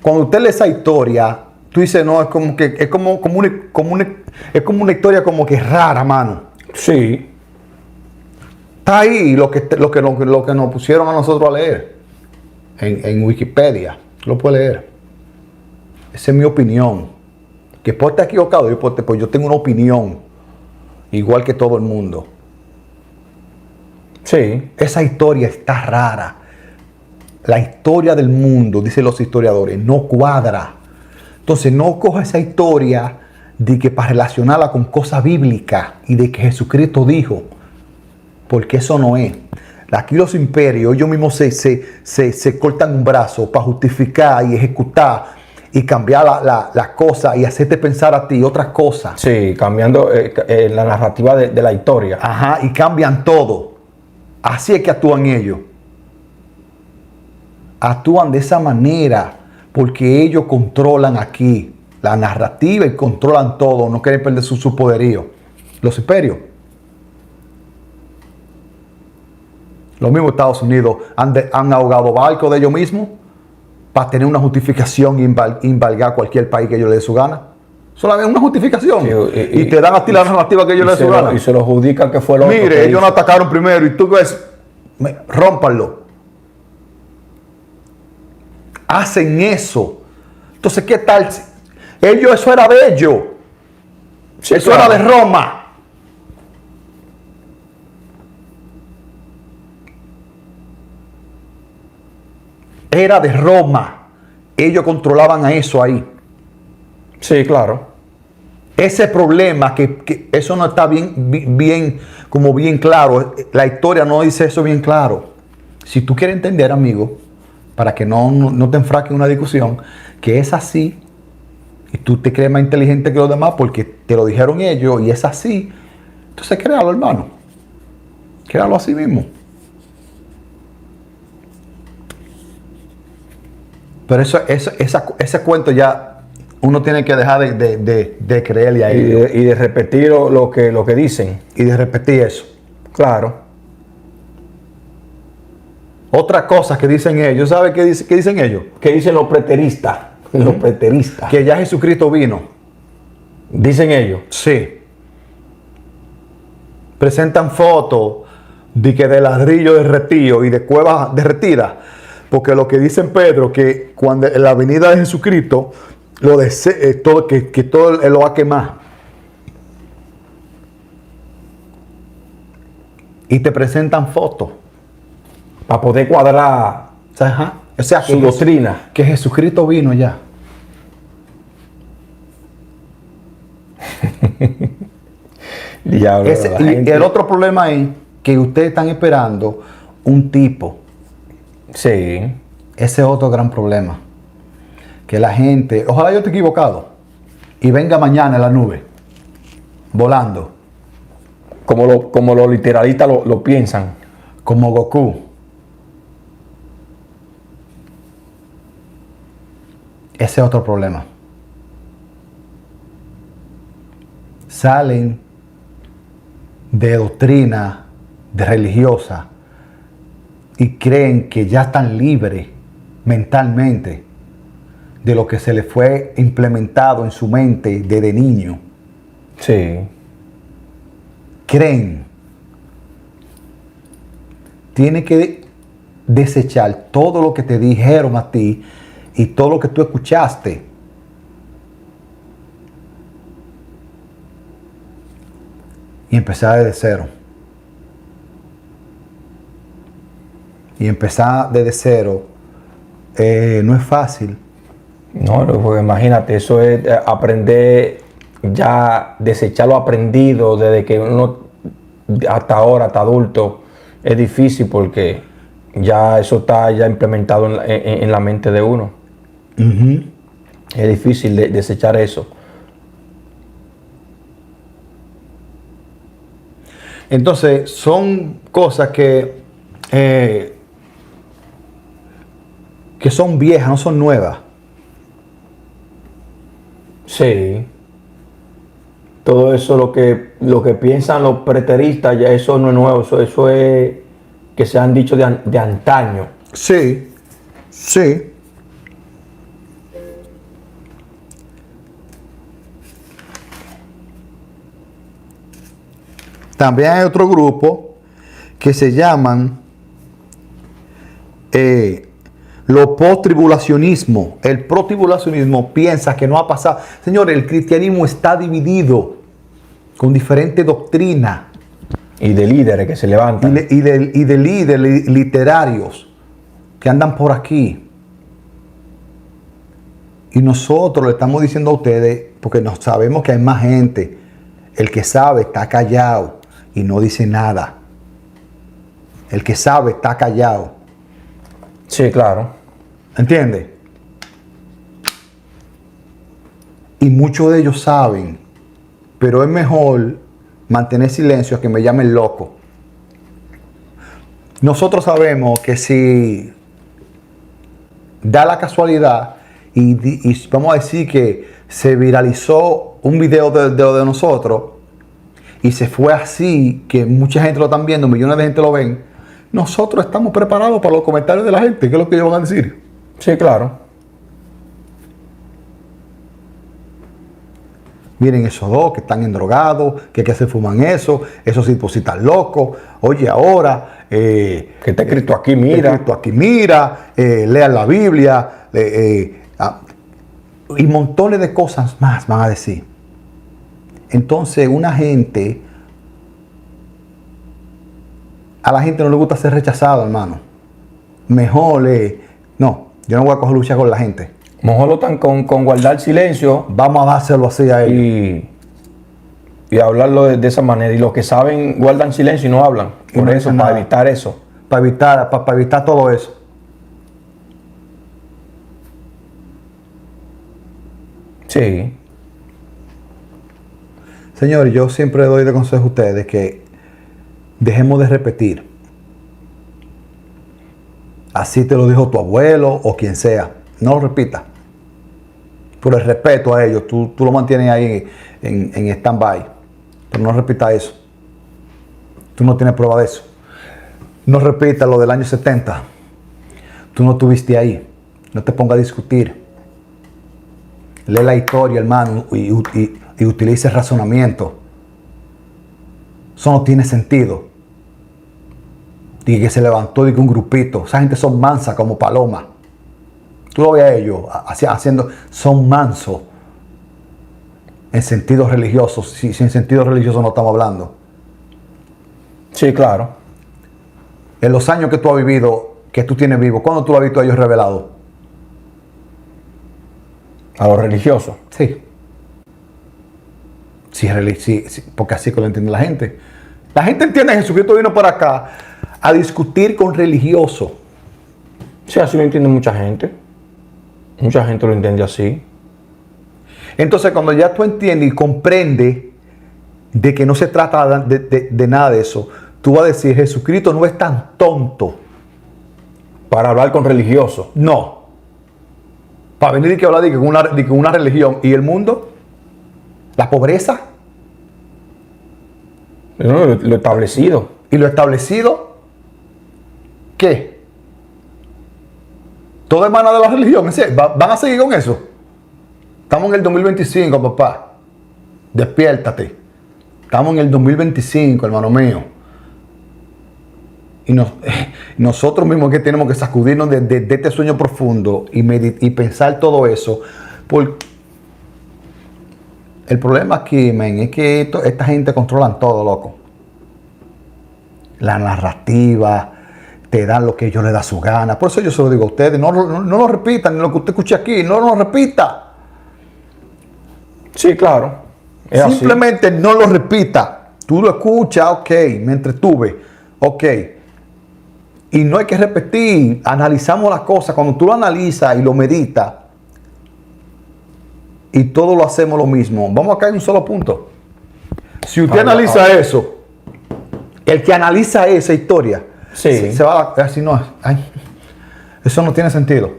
Cuando usted lee esa historia, tú dices, no, es como que es como una historia como que rara, mano. Sí. Está ahí lo que nos pusieron a nosotros a leer en Wikipedia. Lo puede leer. Esa es mi opinión. Que puede estar equivocado, pues yo tengo una opinión igual que todo el mundo. Sí. Esa historia está rara. La historia del mundo, dicen los historiadores, no cuadra. Entonces no coja esa historia de que para relacionarla con cosas bíblicas y de que Jesucristo dijo, porque eso no es. Aquí los imperios, ellos mismos se cortan un brazo para justificar y ejecutar y cambiar las cosas y hacerte pensar a ti otras cosas. Sí, cambiando la narrativa de la historia. Ajá, y cambian todo. Así es que actúan ellos. Actúan de esa manera porque ellos controlan aquí la narrativa y controlan todo. No quieren perder su poderío. Los imperios. Los mismos Estados Unidos han ahogado barcos de ellos mismos para tener una justificación y embargar cualquier país que ellos les dé su gana. Solamente una justificación. Sí, y te dan a ti la narrativa que ellos les dé su gana. Y se lo adjudican que fue el otro. Mire, ellos no atacaron primero y tú ves, rómpanlo. Hacen eso. Entonces, ¿qué tal? Eso era de ellos. Sí, eso claro. era de Roma. era de Roma. Ellos controlaban a eso ahí. Sí, claro. Ese problema, que eso no está bien claro. La historia no dice eso bien claro. Si tú quieres entender, amigo, para que no te enfrasques en una discusión, que es así, y tú te crees más inteligente que los demás porque te lo dijeron ellos y es así, entonces créalo, hermano. Créalo así mismo. Pero ese cuento ya uno tiene que dejar de creerle a ellos. Y de repetir lo que dicen. Y de repetir eso. Claro. Otra cosa que dicen ellos, ¿sabe qué dicen ellos? ¿Qué dicen los preteristas? Los preteristas. Que ya Jesucristo vino. Dicen ellos. Sí. Presentan fotos de ladrillo derretido y de cuevas derretidas. Porque lo que dice Pedro, que cuando en la venida de Jesucristo, que todo lo va a quemar. Y te presentan fotos. Para poder cuadrar O sea, su doctrina. Que Jesucristo vino ya. Diablo, Y el otro problema es que ustedes están esperando un tipo. Sí. Ese es otro gran problema. Que la gente, ojalá yo esté equivocado, y venga mañana en la nube, volando. Como los literalistas lo piensan. Como Goku. Ese es otro problema. Salen de doctrina de religiosa y creen que ya están libres mentalmente de lo que se les fue implementado en su mente desde niño. Sí. Creen. Tienen que desechar todo lo que te dijeron a ti y todo lo que tú escuchaste. Y empezar desde cero. Y empezar desde cero no es fácil. No, porque imagínate, eso es aprender, ya desechar lo aprendido desde que uno hasta ahora, hasta adulto, es difícil porque ya eso está ya implementado en la mente de uno. Uh-huh. Es difícil desechar eso. Entonces, son cosas que son viejas, no son nuevas. Sí. Todo eso, lo que piensan los preteristas, ya eso no es nuevo, eso es que se han dicho de antaño. Sí, sí. También hay otro grupo que se llaman los post-tribulacionismo. El pro-tribulacionismo piensa que no ha pasado. Señores, el cristianismo está dividido con diferentes doctrinas. Y de líderes que se levantan. Y de líderes literarios que andan por aquí. Y nosotros le estamos diciendo a ustedes, porque nos sabemos que hay más gente. El que sabe está callado y no dice nada. El que sabe está callado. Sí, claro. ¿Entiendes? Y muchos de ellos saben, pero es mejor mantener silencio a que me llamen loco. Nosotros sabemos que si da la casualidad y vamos a decir que se viralizó un video de nosotros y se fue así, que mucha gente lo están viendo, millones de gente lo ven, nosotros estamos preparados para los comentarios de la gente. ¿Qué es lo que ellos van a decir? Sí, claro. Miren esos dos que están endrogados, que se fuman eso, esos tipos sí están locos. Oye, ahora... que está escrito aquí, mira. Está escrito aquí, mira. Lean la Biblia. Y montones de cosas más van a decir. Entonces, a la gente no le gusta ser rechazado, hermano. Mejor No, yo no voy a coger lucha con la gente. Mejor lo están con guardar silencio. Vamos a dárselo así a ellos. Y hablarlo de esa manera. Y los que saben guardan silencio y no hablan. Y Por no eso, dicen para nada. evitar eso. Para evitar todo eso. Sí. Señores, yo siempre doy de consejo a ustedes que dejemos de repetir. Así te lo dijo tu abuelo o quien sea. No lo repitas. Por el respeto a ellos, tú lo mantienes ahí en stand-by. Pero no repitas eso. Tú no tienes prueba de eso. No repitas lo del año 70. Tú no estuviste ahí. No te pongas a discutir. Lee la historia, hermano, y utilice el razonamiento. Eso no tiene sentido. Y que se levantó y que un grupito. Esa gente son mansas como palomas. Tú lo ves a ellos haciendo, son mansos en sentido religioso. Si en sentido religioso no estamos hablando. Sí, claro. En los años que tú has vivido, que tú tienes vivo, ¿cuándo tú lo has visto a ellos revelados? A los religiosos. Sí. Sí, porque así que lo entiende la gente. La gente entiende que Jesucristo vino por acá a discutir con religiosos. Sí, así lo entiende mucha gente. Mucha gente lo entiende así. Entonces, cuando ya tú entiendes y comprendes de que no se trata de nada de eso, tú vas a decir, Jesucristo no es tan tonto. Para hablar con religiosos. No. Para venir y que hablar de que una religión y el mundo, la pobreza No, lo establecido. y lo establecido, ¿qué? Todo emana de la religión. ¿Van a seguir con eso? Estamos en el 2025, papá. Despiértate. Estamos en el 2025, hermano mío. Y nosotros mismos que tenemos que sacudirnos de este sueño profundo y pensar todo eso. El problema aquí, men, es que esta gente controla todo, loco. La narrativa, te dan lo que ellos les da su gana. Por eso yo se lo digo a ustedes, no lo repitan, ni lo que usted escuche aquí, no lo repita. Sí, claro. Es Simplemente así. no lo repita. Tú lo escuchas, ok, me entretuve, ok. Y no hay que repetir, analizamos las cosas. Cuando tú lo analizas y lo meditas, y todos lo hacemos lo mismo, vamos a caer en un solo punto. Si usted analiza eso, el que analiza esa historia, Sí. se va a decir, no, ay, eso no tiene sentido.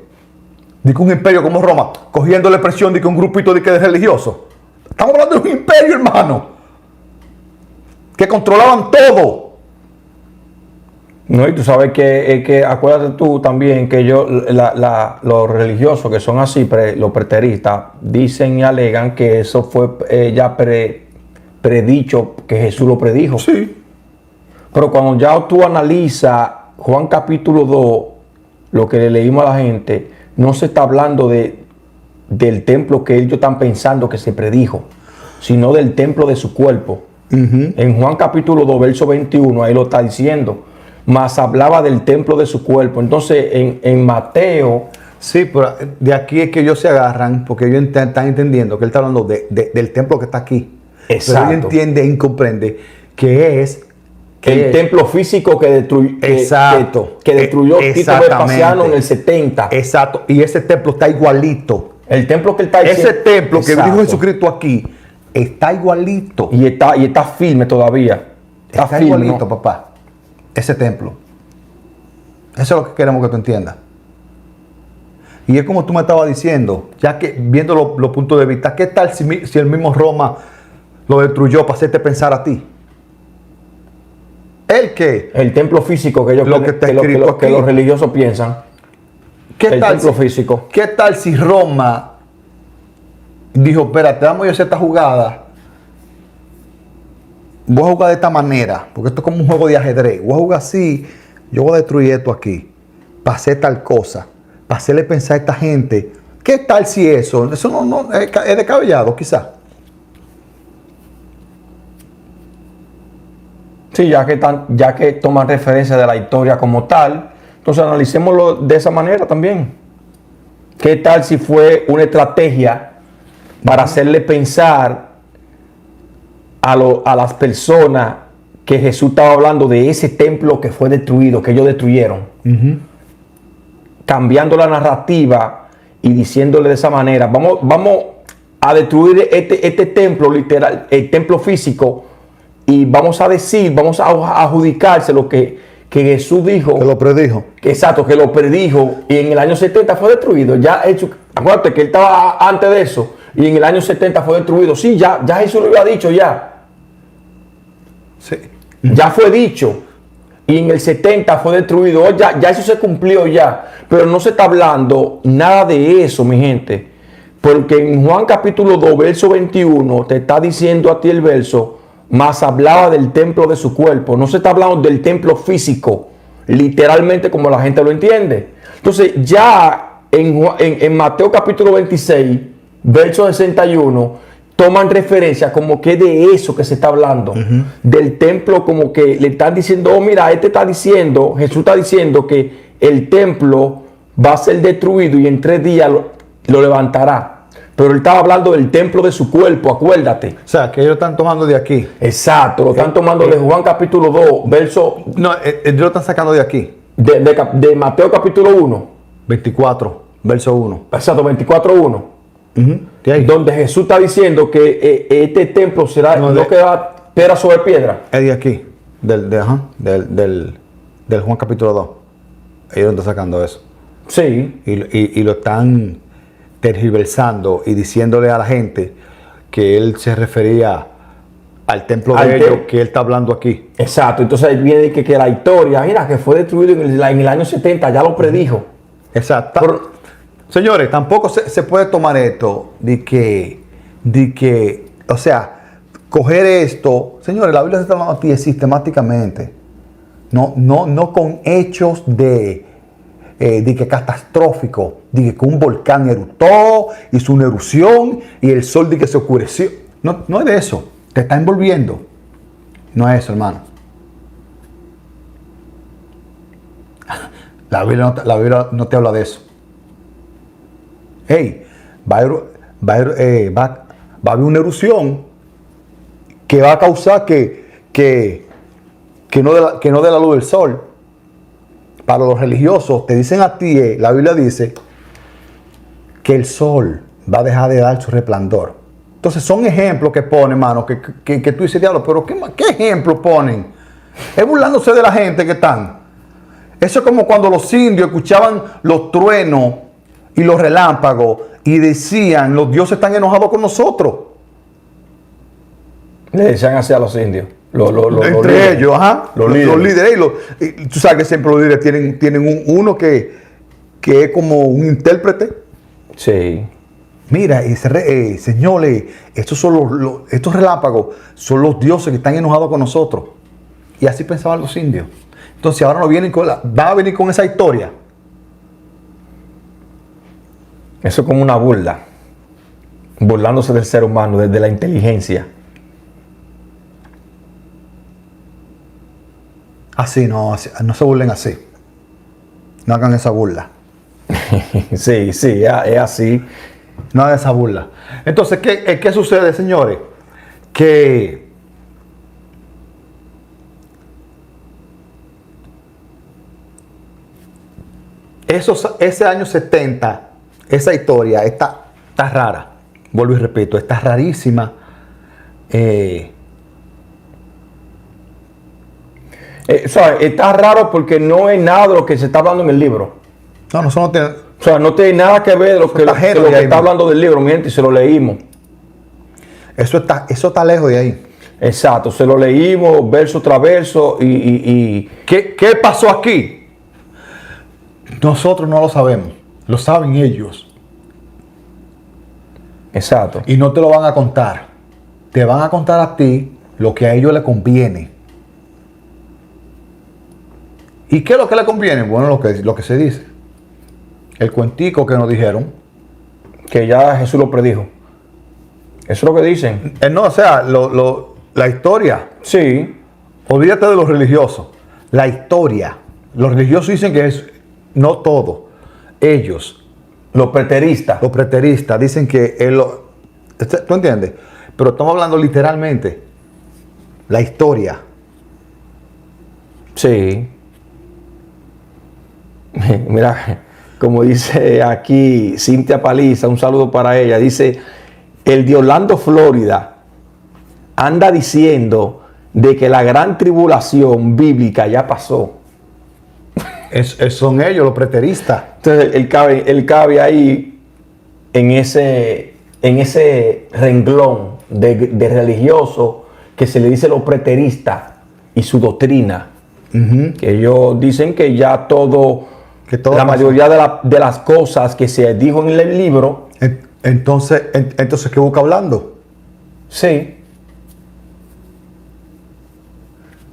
De que un imperio como Roma, cogiendo la presión de que un grupito de religiosos. Estamos hablando de un imperio, hermano, que controlaban todo. No, y tú sabes que acuérdate tú también que los religiosos que son así, los preteristas, dicen y alegan que eso fue ya predicho, que Jesús lo predijo. Sí. Pero cuando ya tú analizas Juan capítulo 2, lo que le leímos a la gente, no se está hablando del templo que ellos están pensando que se predijo, sino del templo de su cuerpo. En Juan capítulo 2, verso 21, ahí lo está diciendo. Más hablaba del templo de su cuerpo. Entonces, en Mateo... Sí, pero de aquí es que ellos se agarran, porque ellos están entendiendo que él está hablando del templo que está aquí. Exacto. Pero ellos entienden y comprenden que es... el templo físico que destruyó, Exacto. que destruyó Tito Vespasiano en el 70. Exacto. Y ese templo está igualito. El templo que él está diciendo. Ese templo que Exacto. dijo Jesucristo aquí está igualito. Y está firme todavía. Está firme, igualito, ¿no? papá. Ese templo. Eso es lo que queremos que tú entiendas. Y es como tú me estabas diciendo, ya que viendo los puntos de vista, ¿qué tal si el mismo Roma lo destruyó para hacerte pensar a ti? ¿El qué? El templo físico que ellos Lo que está escrito que aquí. los religiosos piensan. El templo físico. ¿Qué tal si Roma dijo, espérate, vamos a hacer esta jugada? Voy a jugar de esta manera, porque esto es como un juego de ajedrez. Voy a jugar así, yo voy a destruir esto aquí, para hacer tal cosa, para hacerle pensar a esta gente. ¿Qué tal si eso no es descabellado, quizás? Sí, ya que toman referencia de la historia como tal, Entonces analicémoslo de esa manera también. ¿Qué tal si fue una estrategia para hacerle pensar a las personas que Jesús estaba hablando de ese templo que fue destruido, que ellos destruyeron? Cambiando la narrativa y diciéndole de esa manera, vamos a destruir este templo literal, el templo físico, y vamos a decir, vamos a adjudicarse lo que Jesús dijo. Que lo predijo. Exacto, que lo predijo y en el año 70 fue destruido. Ya hecho, acuérdate que él estaba antes de eso y en el año 70 fue destruido. Sí, ya Jesús lo había dicho ya. Sí. Ya fue dicho. Y en el 70 fue destruido. Ya eso se cumplió ya. Pero no se está hablando nada de eso, mi gente. Porque en Juan capítulo 2, verso 21, te está diciendo a ti el verso, más hablaba del templo de su cuerpo. No se está hablando del templo físico, literalmente como la gente lo entiende. Entonces ya en Mateo capítulo 26, verso 61, toman referencia como que de eso que se está hablando, del templo, como que le están diciendo, oh mira, está diciendo, Jesús está diciendo que el templo va a ser destruido y en 3 días lo levantará. Pero él estaba hablando del templo de su cuerpo, acuérdate. O sea, que ellos están tomando de aquí. Exacto, lo están tomando de Juan capítulo 2, verso... No, ellos lo están sacando de aquí. De Mateo capítulo 1. 24, verso 1. Exacto, 24:1. De ahí. Donde Jesús está diciendo que este templo será, no queda piedra sobre piedra. Es de aquí, del Juan capítulo 2. Ellos están sacando eso. Sí. Y lo están tergiversando y diciéndole a la gente que él se refería al templo de ellos, que él está hablando aquí. Exacto. Entonces ahí viene que la historia, mira, que fue destruido en el año 70, ya lo predijo. Exacto. Pero, señores, tampoco se puede tomar esto de que, o sea, coger esto. Señores, la Biblia se está hablando aquí sistemáticamente. No con hechos de que catastrófico, de que un volcán eruptó, hizo una erupción y el sol de que se oscureció. No es de eso. Te está envolviendo. No es eso, hermano. La Biblia no te habla de eso. Hey, va a haber una erupción que va a causar que no dé la luz del sol. Para los religiosos, te dicen a ti, la Biblia dice que el sol va a dejar de dar su resplandor. Entonces son ejemplos que ponen, hermano, que tú dices, diablo, pero ¿qué ejemplos ponen? Es burlándose de la gente que están. Eso es como cuando los indios escuchaban los truenos y los relámpagos y decían, los dioses están enojados con nosotros. Le decían así a los indios. Entre ellos, los líderes. Y tú sabes que siempre los líderes tienen uno que es como un intérprete. Sí. Mira, señores, estos relámpagos son los dioses que están enojados con nosotros. Y así pensaban los indios. Entonces ahora van a venir con esa historia. Eso es como una burla. Burlándose del ser humano, desde la inteligencia. Así no se burlen así. No hagan esa burla. Sí, es así. No hagan esa burla. Entonces, ¿qué sucede, señores? Que ese año 70, esa historia está rara. Vuelvo y repito, está rarísima. Está raro porque no es nada de lo que se está hablando en el libro. No tiene. O sea, no tiene nada que ver de lo que está hablando del libro, mi gente, y se lo leímos. Eso está lejos de ahí. Exacto, se lo leímos verso tras verso y ¿Qué pasó aquí? Nosotros no lo sabemos. Lo saben ellos. Exacto. Y no te lo van a contar. Te van a contar a ti lo que a ellos les conviene. ¿Y qué es lo que le conviene? Bueno, lo que se dice. El cuentico que nos dijeron. Que ya Jesús lo predijo. Eso es lo que dicen. No, o sea, la historia. Sí. Olvídate de los religiosos. La historia. Los religiosos dicen que no todo, ellos, Los preteristas. los preteristas, dicen que ¿tú entiendes? Pero estamos hablando literalmente, la historia. Sí. Mira, como dice aquí Cintia Paliza, un saludo para ella, dice, el de Orlando, Florida, anda diciendo de que la gran tribulación bíblica ya pasó. Son ellos, los preteristas. Entonces él cabe ahí en ese renglón de religioso que se le dice los preteristas y su doctrina. Que ellos dicen que ya todo, Que la mayoría de las cosas que se dijo en el libro. Entonces, ¿qué busca hablando? Sí.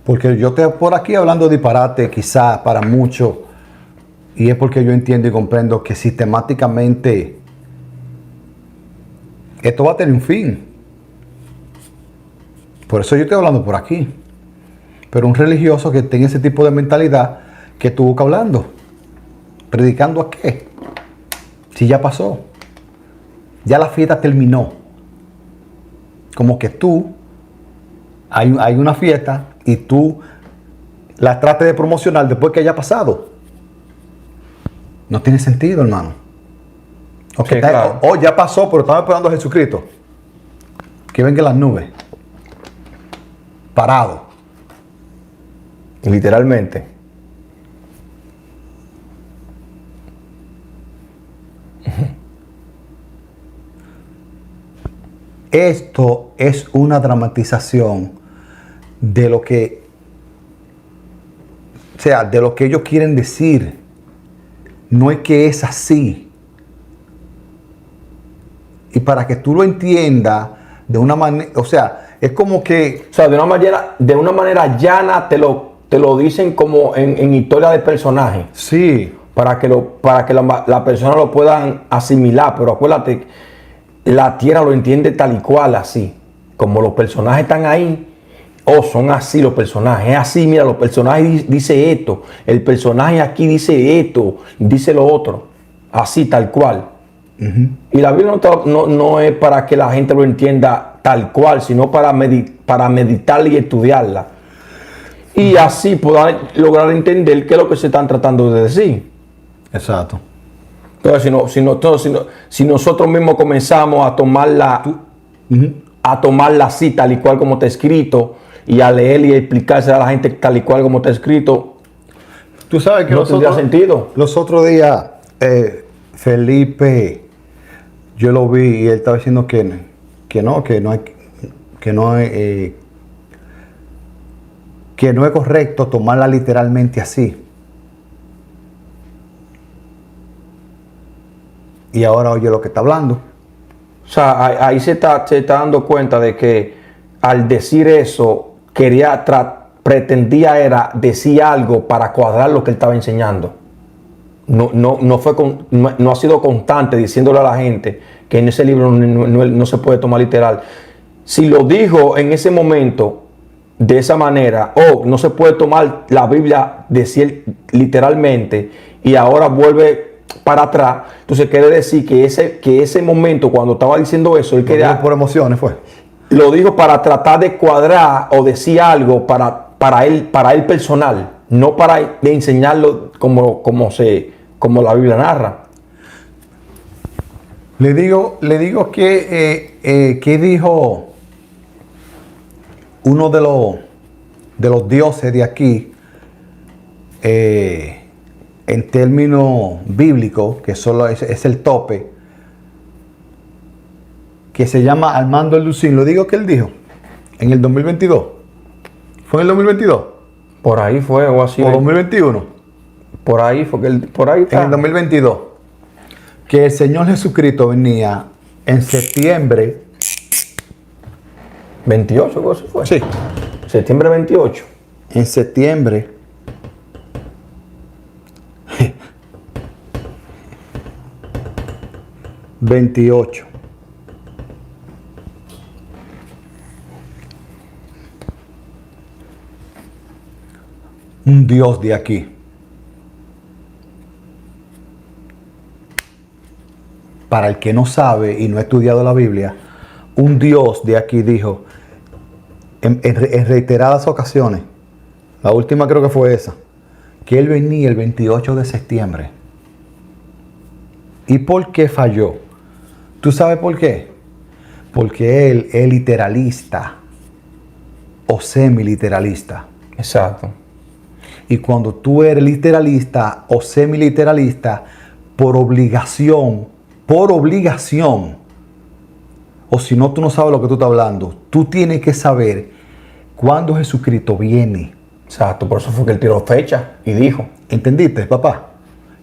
Porque yo estoy por aquí hablando disparate, quizás para muchos, y es porque yo entiendo y comprendo que sistemáticamente esto va a tener un fin. Por eso yo estoy hablando por aquí. Pero un religioso que tenga ese tipo de mentalidad, que tú buscas hablando, predicando a qué, si ya pasó, ya la fiesta terminó. Como que tú, hay una fiesta y tú la trates de promocionar después que haya pasado. No tiene sentido, hermano. Sí, claro. Ya pasó, pero estamos esperando a Jesucristo. Que venga en las nubes. Parado. Literalmente. Esto es una dramatización de lo que, o sea, de lo que ellos quieren decir. No es que es así. Y para que tú lo entiendas de una manera, o sea, es como que... O sea, de una manera llana te lo dicen como en historia de personaje. Sí. Para que la persona lo puedan asimilar. Pero acuérdate, la tierra lo entiende tal y cual, así. Como los personajes están ahí, son así los personajes. Es así, mira, los personajes dice esto. El personaje aquí dice esto, dice lo otro. Así, tal cual. Y la Biblia no es para que la gente lo entienda tal cual, sino para meditarla y estudiarla. Y así puedan lograr entender qué es lo que se están tratando de decir. Exacto. Entonces, si nosotros mismos comenzamos a tomarla así, tal y cual como está escrito, y a leer y explicarse a la gente tal y cual como está escrito, Tú sabes que no tendría sentido. Los otros días, Felipe, yo lo vi y él estaba diciendo que no es correcto tomarla literalmente así. Y ahora oye lo que está hablando. O sea, ahí se está dando cuenta de que al decir eso, pretendía era decir algo para cuadrar lo que él estaba enseñando. No ha sido constante diciéndole a la gente que en ese libro no se puede tomar literal. Si lo dijo en ese momento de esa manera, no se puede tomar la Biblia decir literalmente, y ahora vuelve para atrás, entonces quiere decir que ese momento cuando estaba diciendo eso, él quería, por emociones fue. lo dijo para tratar de cuadrar o decir algo para él personal, no para enseñarlo como la Biblia narra. Le digo que dijo uno de los dioses de aquí, en términos bíblicos, que solo es el tope, que se llama Armando el Lucín. Lo digo que él dijo en el 2022. ¿Fue en el 2022? Por ahí fue, o así. ¿O 2021? Por ahí fue por ahí está. En el 2022. Que el Señor Jesucristo venía en septiembre 28, ¿cómo se fue? Sí. Septiembre 28. En septiembre ...28... un Dios de aquí para el que no sabe y no ha estudiado la Biblia, un Dios de aquí dijo, en reiteradas ocasiones, la última creo que fue esa, que Él venía el 28 de septiembre. ¿Y por qué falló? ¿Tú sabes por qué? Porque Él es literalista o semiliteralista. Exacto. Y cuando tú eres literalista o semiliteralista, por obligación, o si no, tú no sabes lo que tú estás hablando, tú tienes que saber cuándo Jesucristo viene. Exacto, por eso fue que él tiró fecha y dijo. ¿Entendiste, papá?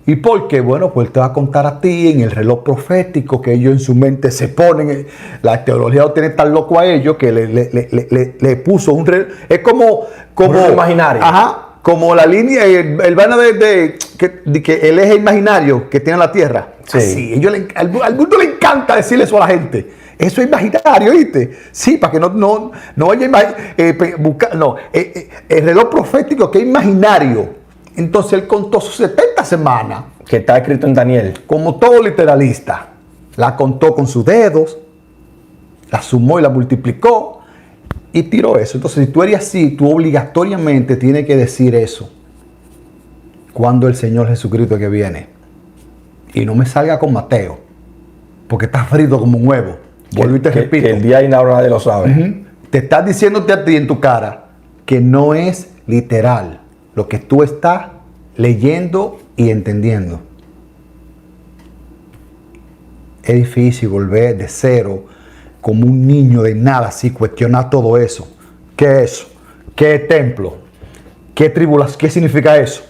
¿Y por qué? Bueno, pues él te va a contar a ti en el reloj profético que ellos en su mente se ponen. La teología lo tiene tan loco a ellos que le puso un reloj. Es como un imaginario. Ajá, como la línea, el vaina de que el eje imaginario que tiene la Tierra. Sí. Así, al mundo le encanta decirle eso a la gente. Eso es imaginario, ¿viste? Sí, para que no vaya a buscar. No, el reloj profético que es imaginario. Entonces él contó sus 70 semanas. Que está escrito en Daniel. Como todo literalista. La contó con sus dedos, la sumó y la multiplicó y tiró eso. Entonces, si tú eres así, tú obligatoriamente tienes que decir eso. Cuando el Señor Jesucristo que viene. Y no me salga con Mateo, porque está frito como un huevo. Vuelvo y te repito. Que el día y la hora nadie lo sabe. Te estás diciéndote a ti en tu cara que no es literal lo que tú estás leyendo y entendiendo. Es difícil volver de cero como un niño de nada, así cuestionar todo eso. ¿Qué es eso? ¿Qué es templo? ¿Qué tribulación? ¿Qué significa eso?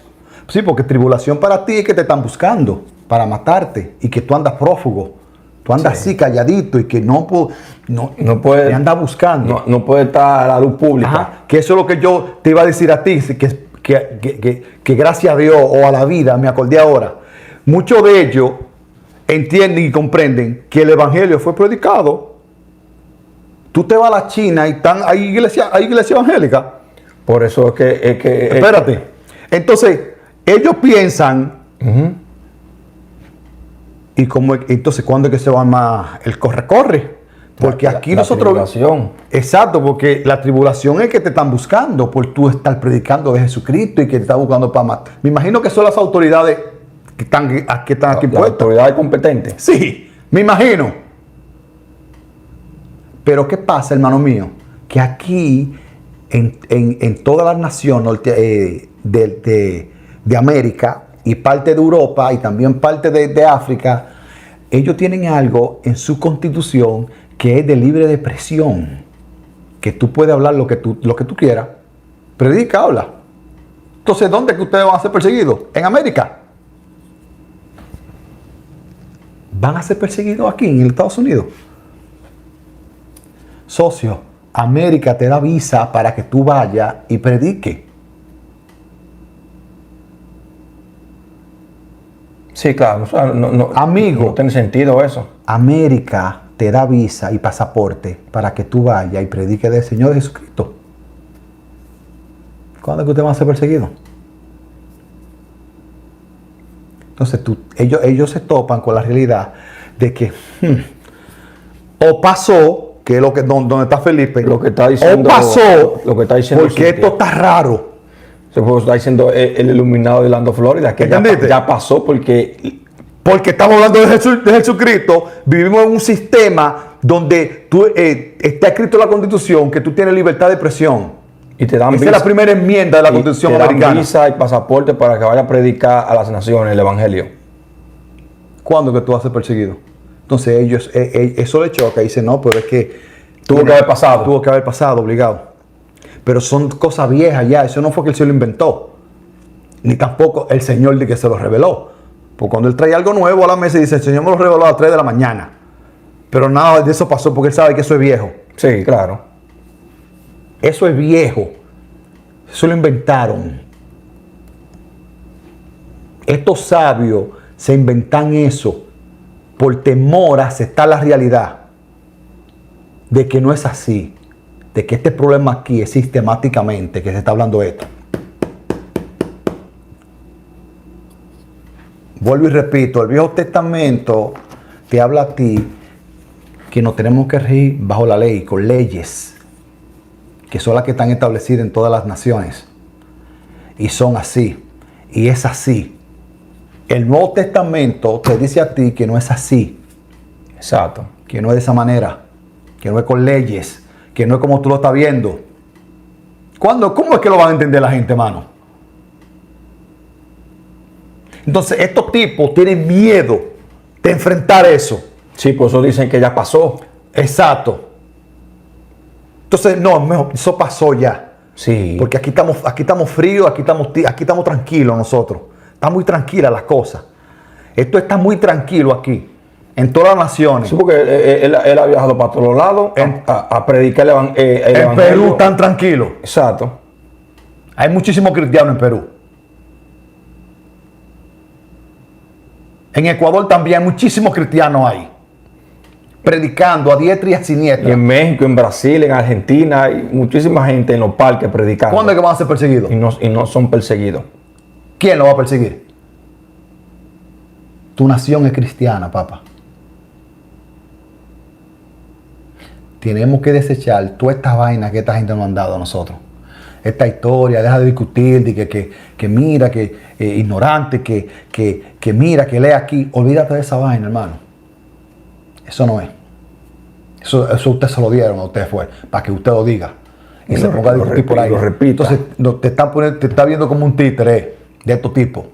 Sí, porque tribulación para ti es que te están buscando para matarte y que tú andas prófugo. Tú andas así calladito y que no puede, te andas buscando. No puede estar a la luz pública. Ajá, que eso es lo que yo te iba a decir a ti, que gracias a Dios o a la vida, me acordé ahora. Muchos de ellos entienden y comprenden que el evangelio fue predicado. Tú te vas a la China y hay iglesia evangélica. Por eso es que espérate. Entonces, ellos piensan, y como entonces, ¿cuándo es que se va más el corre? Porque aquí nosotros... tribulación. Exacto, porque la tribulación es que te están buscando por tú estar predicando de Jesucristo y que te están buscando para matar. Me imagino que son las autoridades que están aquí puestas. Las autoridades competentes. Sí, me imagino. Pero ¿qué pasa, hermano mío? Que aquí, en todas las naciones de América y parte de Europa y también parte de África, ellos tienen algo en su constitución que es de libre expresión, que tú puedes hablar lo que tú quieras. Predica, habla. Entonces, ¿dónde es que ustedes van a ser perseguidos? ¿En América? ¿Van a ser perseguidos aquí, en Estados Unidos? Socio, América te da visa para que tú vayas y predique. Sí, claro. O sea, Amigo, no tiene sentido eso. América te da visa y pasaporte para que tú vayas y prediques del Señor Jesucristo. ¿Cuándo es que usted va a ser perseguido? Entonces ellos se topan con la realidad de que o pasó, que es donde está Felipe, lo que está diciendo, o pasó, lo que está diciendo porque esto está raro. Se está diciendo el iluminado de Orlando, Florida, que ya pasó porque estamos hablando de Jesucristo. Vivimos en un sistema donde está escrito en la Constitución que tú tienes libertad de expresión. Y te dan Esa es la primera enmienda de la Constitución americana. Te dan visa y pasaporte para que vaya a predicar a las naciones el evangelio. ¿Cuándo que tú vas a ser perseguido? Entonces eso le choca y dicen, no, pero es que tuvo que haber pasado. Tuvo que haber pasado, obligado. Pero son cosas viejas ya. Eso no fue que el Señor lo inventó. Ni tampoco el Señor de que se lo reveló. Porque cuando Él trae algo nuevo a la mesa y dice, el Señor me lo reveló a las 3 de la mañana. Pero nada de eso pasó porque Él sabe que eso es viejo. Sí, claro. Eso es viejo. Eso lo inventaron. Estos sabios se inventan eso por temor a aceptar la realidad de que no es así. De que este problema aquí es sistemáticamente, que se está hablando de esto. Vuelvo y repito, el Viejo Testamento te habla a ti que nos tenemos que regir bajo la ley, con leyes, que son las que están establecidas en todas las naciones. Y son así. Y es así. El Nuevo Testamento te dice a ti que no es así. Exacto. Que no es de esa manera. Que no es con leyes. Que no es como tú lo estás viendo. ¿Cómo es que lo van a entender la gente, hermano? Entonces, estos tipos tienen miedo de enfrentar eso. Sí, por eso dicen que ya pasó. Exacto. Entonces, no, mejor, eso pasó ya. Sí. Porque aquí estamos fríos, aquí estamos tranquilos nosotros. Están muy tranquilas las cosas. Esto está muy tranquilo aquí, en todas las naciones. Sí, porque él ha viajado para todos lados a predicar el en evangelio. Perú están tranquilos. Exacto. Hay muchísimos cristianos en Perú. En Ecuador también hay muchísimos cristianos ahí, predicando a diestra y a siniestra. Y en México, en Brasil, en Argentina, hay muchísima gente en los parques predicando. ¿Cuándo es que van a ser perseguidos? Y no son perseguidos. ¿Quién lo va a perseguir? Tu nación es cristiana, papá. Tenemos que desechar toda esta vaina que esta gente nos han dado a nosotros. Esta historia, deja de discutir, de que mira, que ignorante, que mira, que lee aquí. Olvídate de esa vaina, hermano. Eso no es. Eso usted se lo dieron a usted fue, para que usted lo diga. Y se ponga a discutir por ahí. Lo repita. Entonces te está viendo como un títere de estos tipos.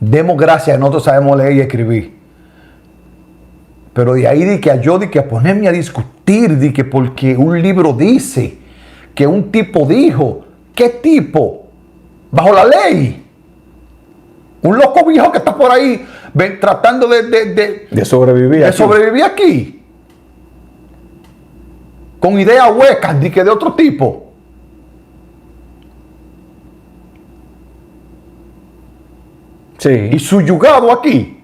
Demos gracias, nosotros sabemos leer y escribir. Pero de ahí de que a ponerme a discutir, de que porque un libro dice, que un tipo dijo, ¿qué tipo? Bajo la ley. Un loco viejo que está por ahí tratando de sobrevivir. De sobrevivir aquí. Con ideas huecas de otro tipo. Sí. Y su yugado aquí.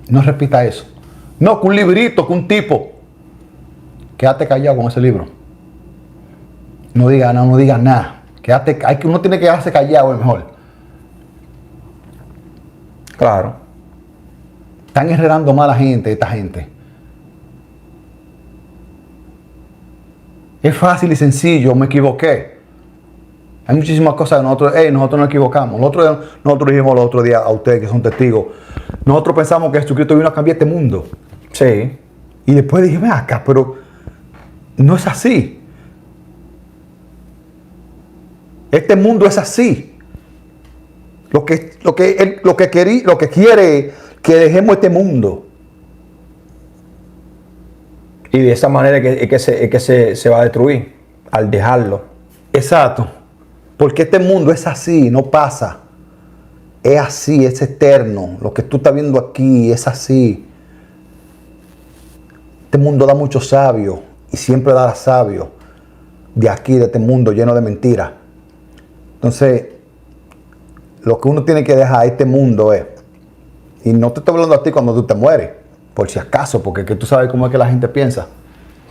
No repita eso. No, que un librito, que un tipo. Quédate callado con ese libro. No diga nada, no diga nada. Uno tiene que quedarse callado, es mejor. Claro. Están enredando mal a la gente, esta gente. Es fácil y sencillo, me equivoqué. Hay muchísimas cosas que nosotros nos equivocamos. Nosotros dijimos el otro día a ustedes que son testigos. Nosotros pensamos que Jesucristo vino a cambiar este mundo. Sí. Y después dije, ven acá, pero no es así. Este mundo es así. Lo que quiere que dejemos este mundo. Y de esa manera es que se va a destruir al dejarlo. Exacto. Porque este mundo es así, no pasa. Es así, es eterno. Lo que tú estás viendo aquí es así. Este mundo da muchos sabios y siempre dará sabios de aquí, de este mundo lleno de mentiras. Entonces, lo que uno tiene que dejar a este mundo es, y no te estoy hablando a ti cuando tú te mueres, por si acaso, porque que tú sabes cómo es que la gente piensa.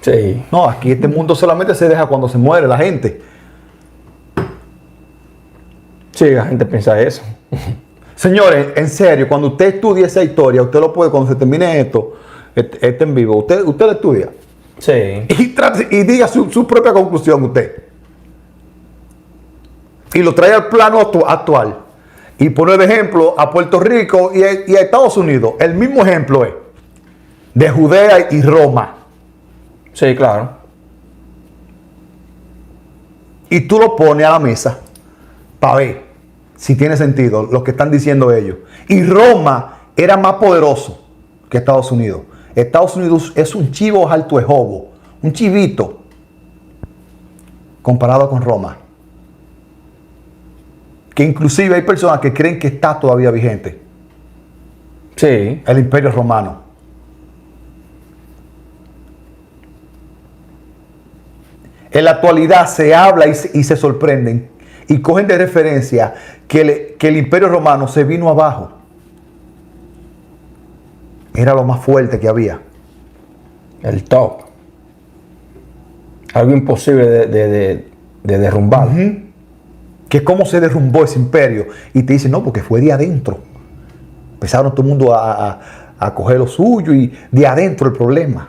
Sí. No, aquí este mundo solamente se deja cuando se muere la gente. Sí, la gente piensa eso. Señores, en serio, cuando usted estudie esa historia, usted lo puede, cuando se termine esto en vivo, usted lo estudia. Sí. Y diga su propia conclusión usted. Y lo trae al plano actual. Y pone de ejemplo a Puerto Rico y a Estados Unidos. El mismo ejemplo es de Judea y Roma. Sí, claro. Y tú lo pones a la mesa para ver si tiene sentido lo que están diciendo ellos. Y Roma era más poderoso que Estados Unidos. Estados Unidos es un chivo alto de jobo, un chivito comparado con Roma. Que inclusive hay personas que creen que está todavía vigente. Sí. El Imperio Romano. En la actualidad se habla y se sorprenden y cogen de referencia que el Imperio Romano se vino abajo. Era lo más fuerte que había. El top. Algo imposible de derrumbar. Que que cómo se derrumbó ese imperio. Y te dicen, no, porque fue de adentro. Empezaron todo el mundo a coger lo suyo y de adentro el problema.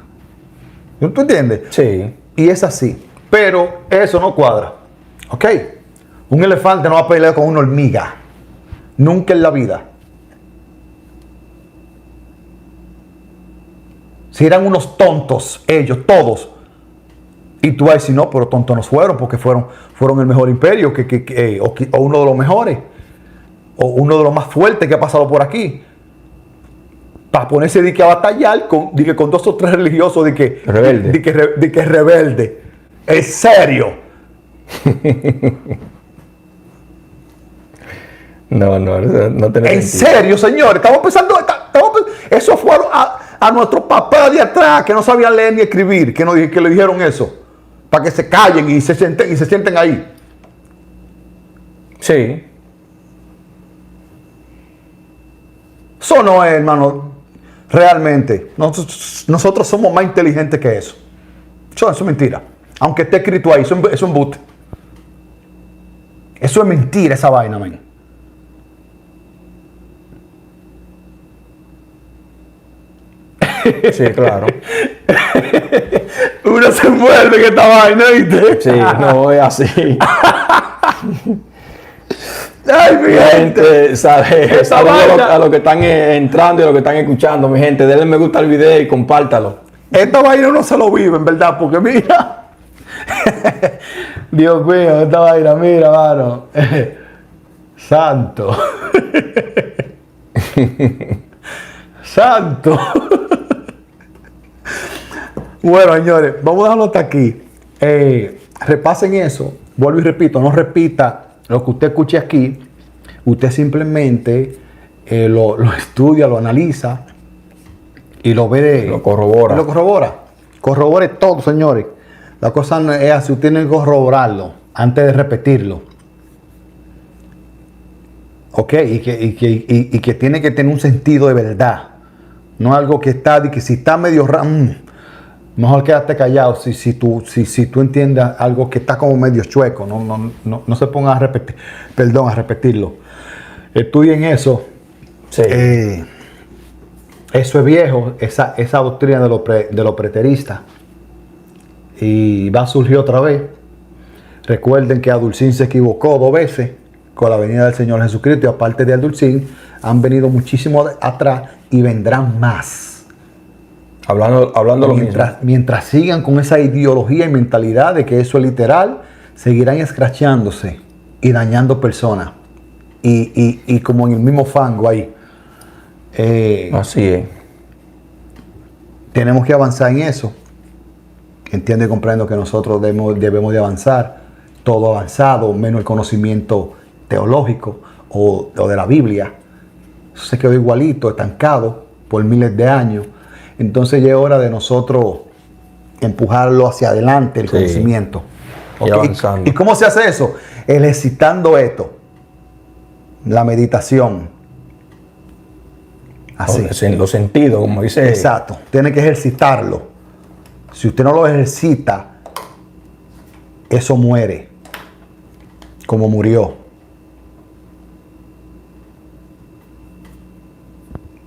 ¿Tú entiendes? Sí. Y es así. Pero eso no cuadra. ¿Ok? Un elefante no va a pelear con una hormiga. Nunca en la vida. Si eran unos tontos, ellos, todos. Y tú vas a decir, no, pero tontos no fueron, porque fueron el mejor imperio, o uno de los mejores, o uno de los más fuertes que ha pasado por aquí. Para ponerse a batallar con 2 o 3 religiosos Rebelde. de que rebelde. ¿En serio? No tiene ¿En sentido. serio, señores? Estamos pensando, eso fueron a nuestros papás de atrás que no sabían leer ni escribir, que le dijeron eso, para que se callen y se sienten ahí. Sí. Eso no es, hermano, realmente. Nosotros somos más inteligentes que eso. Eso es mentira. Aunque esté escrito ahí, eso es un boot. Eso es mentira, esa vaina, man. Sí, claro. Uno se muerde que esta vaina, ¿viste? Sí, no es así. Ay, mi La gente. gente sabe. Saludos vaina. a los que están entrando y a los que están escuchando, mi gente. Denle me gusta al video y compártalo. Esta vaina uno se lo vive, en verdad, porque mira. Dios mío, esta vaina, mira, mano. Santo. Santo. Bueno, señores, vamos a dejarlo hasta aquí. Repasen eso. Vuelvo y repito, no repita lo que usted escuche aquí. Usted simplemente lo estudia, lo analiza y lo ve. Lo corrobora. Y lo corrobora. Corrobore todo, señores. La cosa no es así. Usted tiene que corroborarlo antes de repetirlo. Ok, y que tiene que tener un sentido de verdad. No algo que está, de que si está medio mejor quédate callado si tú entiendes algo que está como medio chueco. No se ponga a repetirlo. Estudien eso. Sí. Eso es viejo, esa doctrina de los preteristas. Y va a surgir otra vez. Recuerden que Adulcín se equivocó 2 veces con la venida del Señor Jesucristo. Y aparte de Adulcín, han venido muchísimo atrás y vendrán más. Hablando lo mismo. Mientras sigan con esa ideología y mentalidad de que eso es literal, seguirán escrachándose y dañando personas. Y como en el mismo fango ahí. Así es. Tenemos que avanzar en eso. Entiendo y comprendo que nosotros debemos de avanzar. Todo avanzado, menos el conocimiento teológico o de la Biblia. Eso se quedó igualito, estancado por miles de años. Entonces ya es hora de nosotros empujarlo hacia adelante, el conocimiento. Y avanzando. ¿Y cómo se hace eso? Ejercitando esto. La meditación. Así. Los sentidos, como dice. Exacto. Tiene que ejercitarlo. Si usted no lo ejercita, eso muere. Como murió.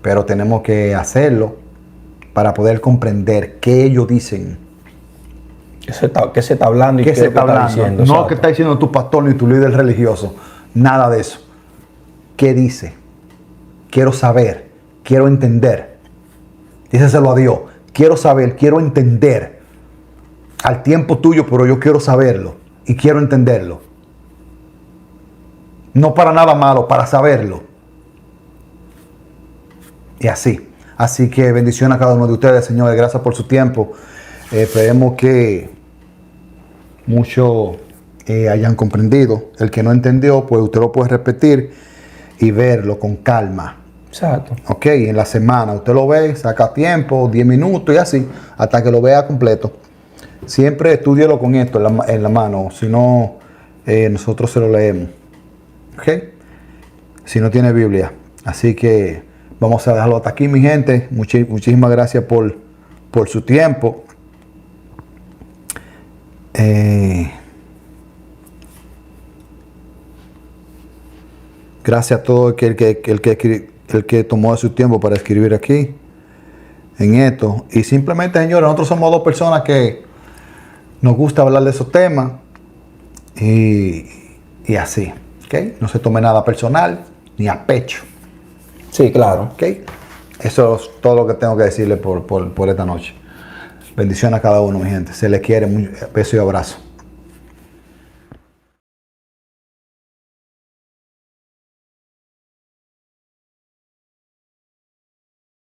Pero tenemos que hacerlo para poder comprender qué ellos dicen. ¿Qué se está hablando y ¿Qué se está hablando? diciendo? No Exacto. que está diciendo tu pastor ni tu líder religioso. Nada de eso. ¿Qué dice? Quiero saber. Quiero entender. Díselo a Dios. Quiero saber, quiero entender. Al tiempo tuyo, pero yo quiero saberlo. Y quiero entenderlo. No para nada malo, para saberlo. Y así. Así que bendición a cada uno de ustedes, señores. Gracias por su tiempo. Esperemos que muchos hayan comprendido. El que no entendió, pues usted lo puede repetir y verlo con calma. Exacto. Ok, en la semana usted lo ve, saca tiempo, 10 minutos y así, hasta que lo vea completo. Siempre estúdielo con esto en la mano, si no, nosotros se lo leemos. Ok, si no tiene Biblia. Así que vamos a dejarlo hasta aquí, mi gente. Muchísimas gracias por su tiempo. Gracias a todo el que tomó su tiempo para escribir aquí, en esto. Y simplemente, señores, nosotros somos dos personas que nos gusta hablar de esos temas y así, ¿ok? No se tome nada personal ni a pecho, Sí, claro. ¿ok? Eso es todo lo que tengo que decirle por esta noche. Bendiciones a cada uno, mi gente. Se les quiere. Beso y abrazo.